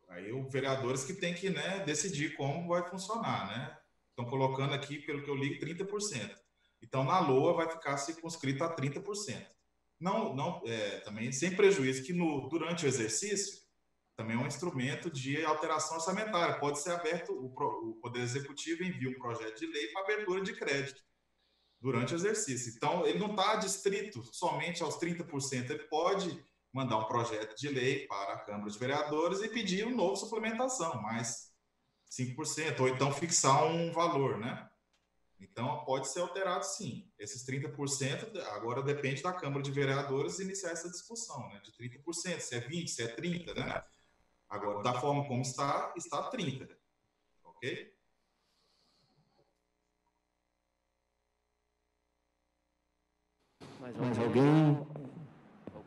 Aí os vereadores que tem que, né, decidir como vai funcionar, né? Estão colocando aqui, pelo que eu li, 30%. Então, na LOA vai ficar circunscrito a 30%. Também sem prejuízo que durante o exercício também é um instrumento de alteração orçamentária. Pode ser aberto, o Poder Executivo envia um projeto de lei para abertura de crédito durante o exercício. Então, ele não está adstrito somente aos 30%, ele pode mandar um projeto de lei para a Câmara de Vereadores e pedir uma nova suplementação, mais 5%, ou então fixar um valor, né? Então, pode ser alterado, sim. Esses 30% agora depende da Câmara de Vereadores iniciar essa discussão, né? De 30%, se é 20%, se é 30%, né? Agora, da forma como está 30%. Ok? Mais alguém?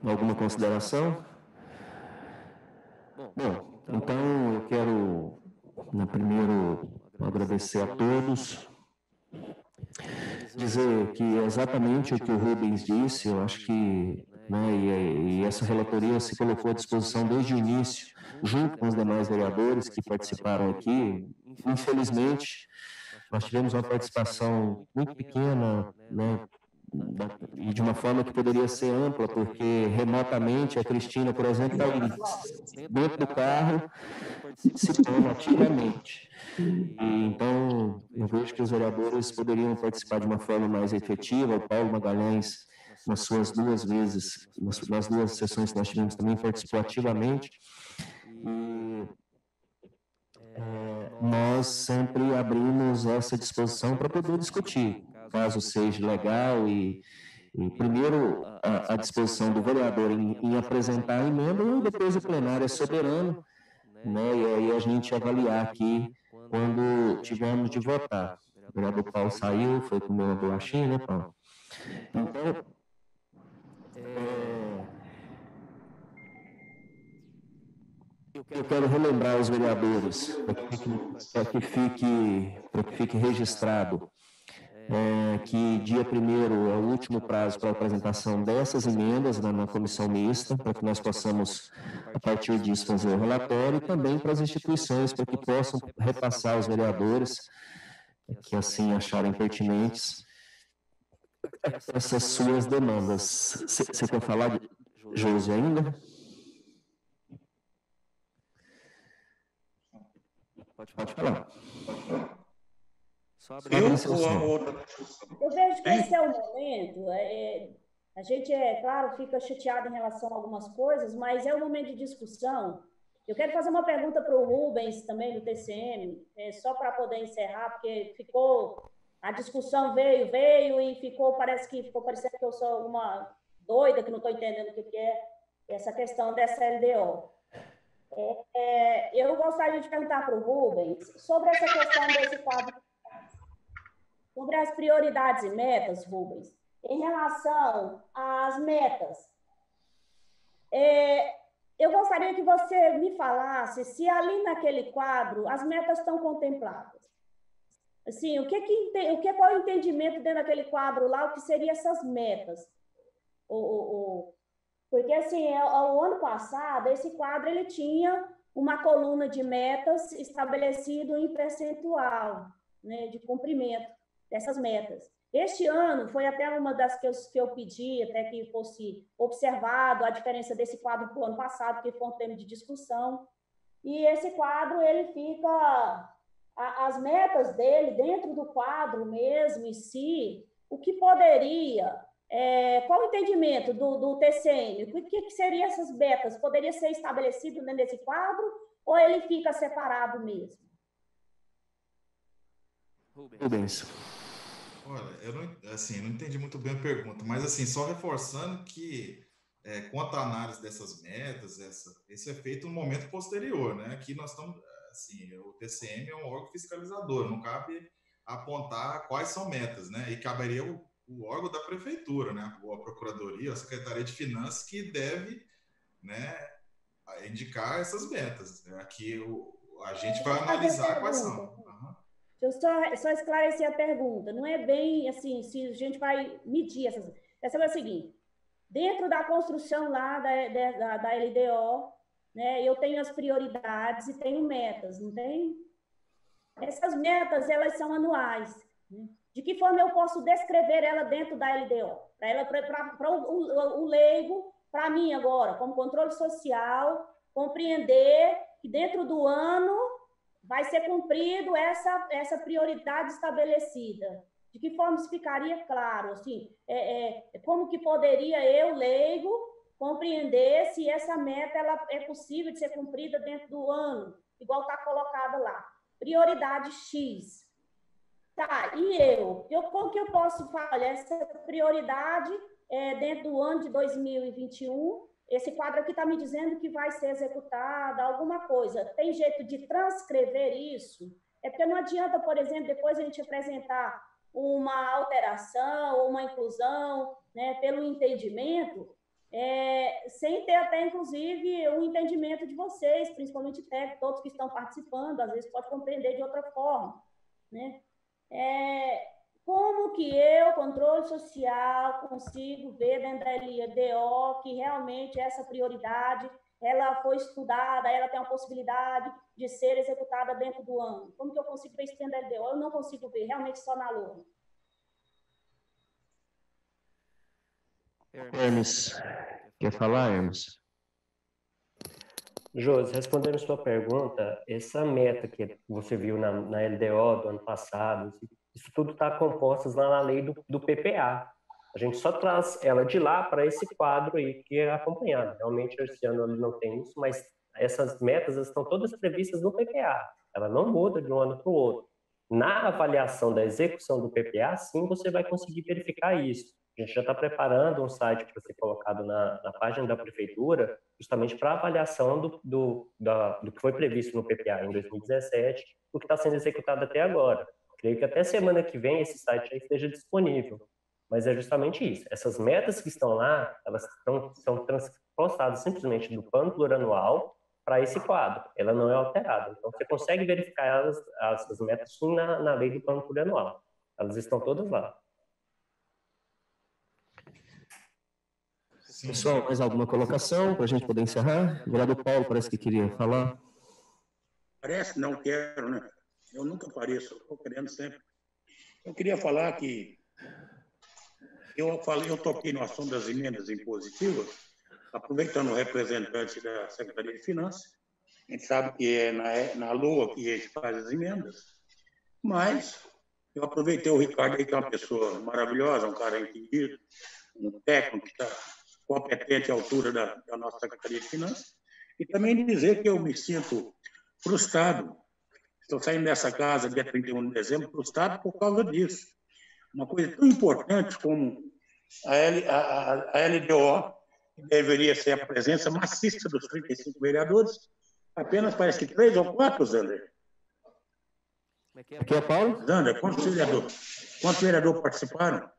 Alguma consideração? Bom, então eu quero, primeiro, agradecer a todos. Dizer que exatamente o que o Rubens disse, eu acho que, né, e essa relatoria se colocou à disposição desde o início, junto com os demais vereadores que participaram aqui. Infelizmente, nós tivemos uma participação muito pequena, né, e de uma forma que poderia ser ampla, porque remotamente a Cristina, por exemplo, está aí dentro do carro, participando ativamente. E, então, eu vejo que os vereadores poderiam participar de uma forma mais efetiva. O Paulo Magalhães, nas suas duas vezes, nas duas sessões que nós tivemos, também participou ativamente. E nós sempre abrimos essa disposição para poder discutir, caso seja legal e primeiro a disposição do vereador em apresentar a emenda e depois o plenário é soberano, né? E aí a gente avaliar aqui quando tivermos de votar. O vereador Paulo saiu, foi comer uma bolachinha, né, Paulo? Então, eu quero relembrar os vereadores, para que fique registrado, que dia 1º é o último prazo para a apresentação dessas emendas na comissão mista, para que nós possamos, a partir disso, fazer o relatório, e também para as instituições, para que possam repassar aos vereadores, que assim acharem pertinentes, essas suas demandas. Você quer falar, Josi, ainda? Pode falar. Eu vejo que esse é o momento. A gente, claro, fica chateado em relação a algumas coisas, mas é um momento de discussão Eu quero fazer uma pergunta para o Rubens, também do TCM, só para poder encerrar, porque a discussão veio e ficou parecendo que eu sou uma doida, que não estou entendendo o que é essa questão dessa LDO. Eu gostaria de perguntar para o Rubens sobre essa questão desse quadro, sobre as prioridades e metas, Rubens, em relação às metas. Eu gostaria que você me falasse se ali naquele quadro as metas estão contempladas. Assim, qual é o entendimento dentro daquele quadro lá, o que seriam essas metas? Porque, assim, o ano passado, esse quadro ele tinha uma coluna de metas estabelecido em percentual, né, de cumprimento dessas metas. Este ano, foi até uma das que eu pedi, até que fosse observado a diferença desse quadro para o ano passado, que foi um tema de discussão. E esse quadro, ele fica... As metas dele, dentro do quadro mesmo em si, o que poderia... qual o entendimento do TCM? O que seriam essas metas? Poderia ser estabelecido dentro desse quadro ou ele fica separado mesmo? Rubens. Olha, eu não entendi muito bem a pergunta, mas assim, só reforçando que quanto à análise dessas metas, esse é feito no momento posterior, né? Aqui nós estamos, assim, o TCM é um órgão fiscalizador, não cabe apontar quais são metas, né? E caberia o órgão da prefeitura, né? Ou a procuradoria, a Secretaria de Finanças, que deve, né, indicar essas metas. Aqui a gente vai analisar quais são. Deixa eu só esclarecer a pergunta. Não é bem assim, se a gente vai medir essas... Essa é o seguinte, dentro da construção lá da LDO, né, eu tenho as prioridades e tenho metas, não tem? Essas metas, elas são anuais, né? De que forma eu posso descrever ela dentro da LDO? Para o leigo, para mim agora, como controle social, compreender que dentro do ano vai ser cumprido essa prioridade estabelecida. De que forma isso ficaria claro? Assim, como que poderia eu, leigo, compreender se essa meta ela é possível de ser cumprida dentro do ano, igual está colocada lá. Prioridade X. Tá, e como que eu posso falar? Essa prioridade dentro do ano de 2021, esse quadro aqui está me dizendo que vai ser executada alguma coisa. Tem jeito de transcrever isso? É porque não adianta, por exemplo, depois a gente apresentar uma alteração ou uma inclusão, né, pelo entendimento, sem ter até, inclusive, o entendimento de vocês, principalmente todos que estão participando, às vezes pode compreender de outra forma, né? Como que eu, controle social, consigo ver dentro da LDO que realmente essa prioridade ela foi estudada, ela tem uma possibilidade de ser executada dentro do ano? Como que eu consigo ver isso dentro da LDO? Eu não consigo ver, realmente só na LOA. Hermes, quer falar, Hermes? Josi, respondendo a sua pergunta, essa meta que você viu na LDO do ano passado, isso tudo está composto lá na lei do PPA. A gente só traz ela de lá para esse quadro aí que é acompanhado. Realmente, esse ano ele não tem isso, mas essas metas estão todas previstas no PPA. Ela não muda de um ano para o outro. Na avaliação da execução do PPA, sim, você vai conseguir verificar isso. A gente já está preparando um site para ser colocado na página da prefeitura, justamente para avaliação do que foi previsto no PPA em 2017, o que está sendo executado até agora. Creio que até semana que vem esse site já esteja disponível. Mas é justamente isso. Essas metas que estão lá, elas são transportadas simplesmente do plano plurianual para esse quadro. Ela não é alterada. Então, você consegue verificar as metas sim na lei do plano plurianual. Elas estão todas lá. Sim. Pessoal, mais alguma colocação para a gente poder encerrar? O vereador Paulo parece que queria falar. Parece, não quero, né? Eu nunca pareço, estou querendo sempre. Eu queria falar que eu toquei no assunto das emendas impositivas, aproveitando o representante da Secretaria de Finanças. A gente sabe que é na LOA que a gente faz as emendas, mas eu aproveitei o Ricardo, que é uma pessoa maravilhosa, um cara entendido, um técnico que está competente à altura da nossa Secretaria de Finanças, E também dizer que eu me sinto frustrado. Estou saindo dessa casa dia 31 de dezembro, frustrado por causa disso. Uma coisa tão importante como a LDO, que deveria ser a presença maciça dos 35 vereadores, apenas parece que 3 ou 4, Zander. Aqui é Paulo? Zander, quantos vereadores participaram?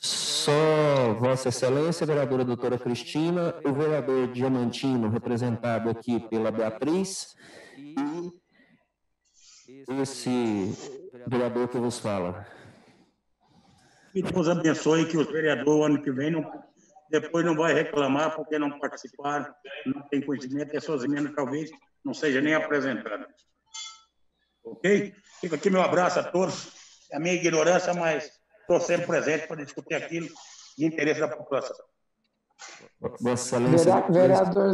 Só Vossa Excelência, a vereadora doutora Cristina, o vereador Diamantino, representado aqui pela Beatriz, e esse vereador que vos fala. Que Deus abençoe, que os vereadores, ano que vem, depois não vai reclamar porque não participaram, não tem conhecimento, e as suas emendas talvez não sejam nem apresentadas. Ok? Fica aqui meu abraço a todos, a minha ignorância, mas estou sempre presente para discutir aquilo de interesse da população. Vossa Excelência, Vereador...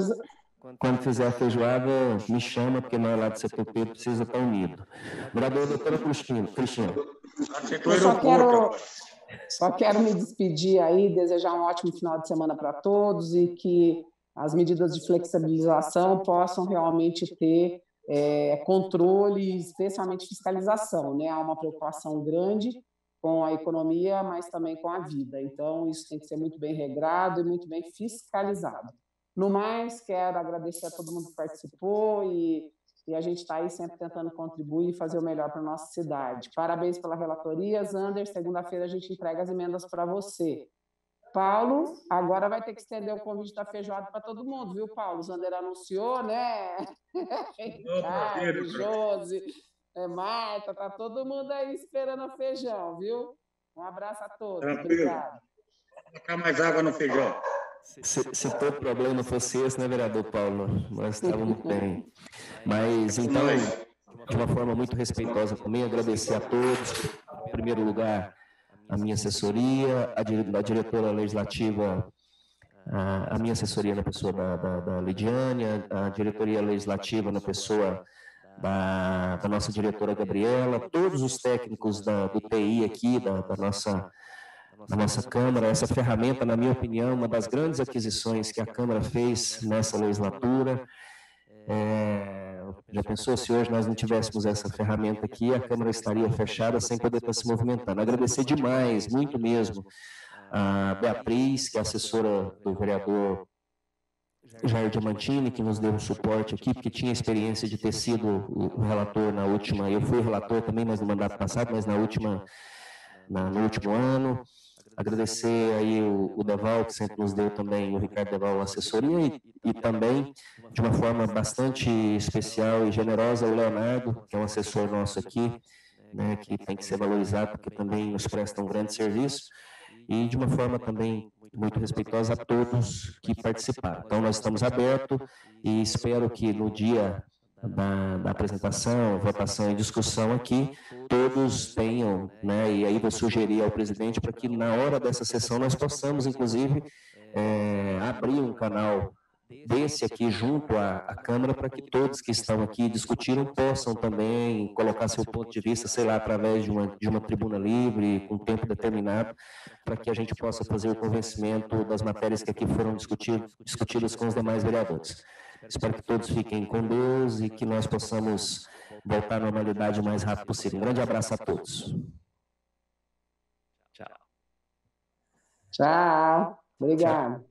quando fizer a feijoada, me chama, porque nós lá do setor P precisa estar unido. Vereadora doutora Cristina. Só quero me despedir aí, desejar um ótimo final de semana para todos e que as medidas de flexibilização possam realmente ter controle, especialmente fiscalização, né? Há uma preocupação grande com a economia, mas também com a vida. Então, isso tem que ser muito bem regrado e muito bem fiscalizado. No mais, quero agradecer a todo mundo que participou e a gente está aí sempre tentando contribuir e fazer o melhor para a nossa cidade. Parabéns pela relatoria, Zander. Segunda-feira a gente entrega as emendas para você. Paulo, agora vai ter que estender o convite da feijoada para todo mundo, viu, Paulo? O Zander anunciou, né? Ricardo, Josi, Marta, tá todo mundo aí esperando o feijão, viu? Um abraço a todos. Tranquilo. Obrigado. Vou colocar mais água no feijão. Se todo problema fosse esse, né, vereador Paulo? Nós estávamos bem. Mas, então, de uma forma muito respeitosa também, agradecer a todos. Em primeiro lugar, a minha assessoria, a diretora legislativa, a minha assessoria na pessoa da Lidiane, a diretoria legislativa na pessoa da nossa diretora Gabriela, todos os técnicos do TI aqui, da nossa Câmara. Essa ferramenta, na minha opinião, uma das grandes aquisições que a Câmara fez nessa legislatura. Já pensou se hoje nós não tivéssemos essa ferramenta aqui, a Câmara estaria fechada sem poder estar se movimentando. Agradecer demais, muito mesmo, a Beatriz, que é assessora do vereador Jair Diamantini, que nos deu um suporte aqui, porque tinha experiência de ter sido o relator na última, eu fui relator também, mas no mandato passado, mas no último ano. Agradecer aí o Deval, que sempre nos deu também, o Ricardo Deval, a assessoria, e também, de uma forma bastante especial e generosa, o Leonardo, que é um assessor nosso aqui, né, que tem que ser valorizado, porque também nos presta um grande serviço, e de uma forma também muito respeitosa a todos que participaram. Então, nós estamos abertos e espero que no dia da apresentação, votação e discussão aqui, todos tenham, né, e aí vou sugerir ao presidente para que na hora dessa sessão nós possamos, inclusive, abrir um canal desse aqui junto à Câmara para que todos que estão aqui discutiram possam também colocar seu ponto de vista, sei lá, através de uma tribuna livre, com tempo determinado, para que a gente possa fazer o convencimento das matérias que aqui foram discutidas com os demais vereadores. Espero que todos fiquem com Deus e que nós possamos voltar à normalidade o mais rápido possível. Um grande abraço a todos. Tchau. Obrigado.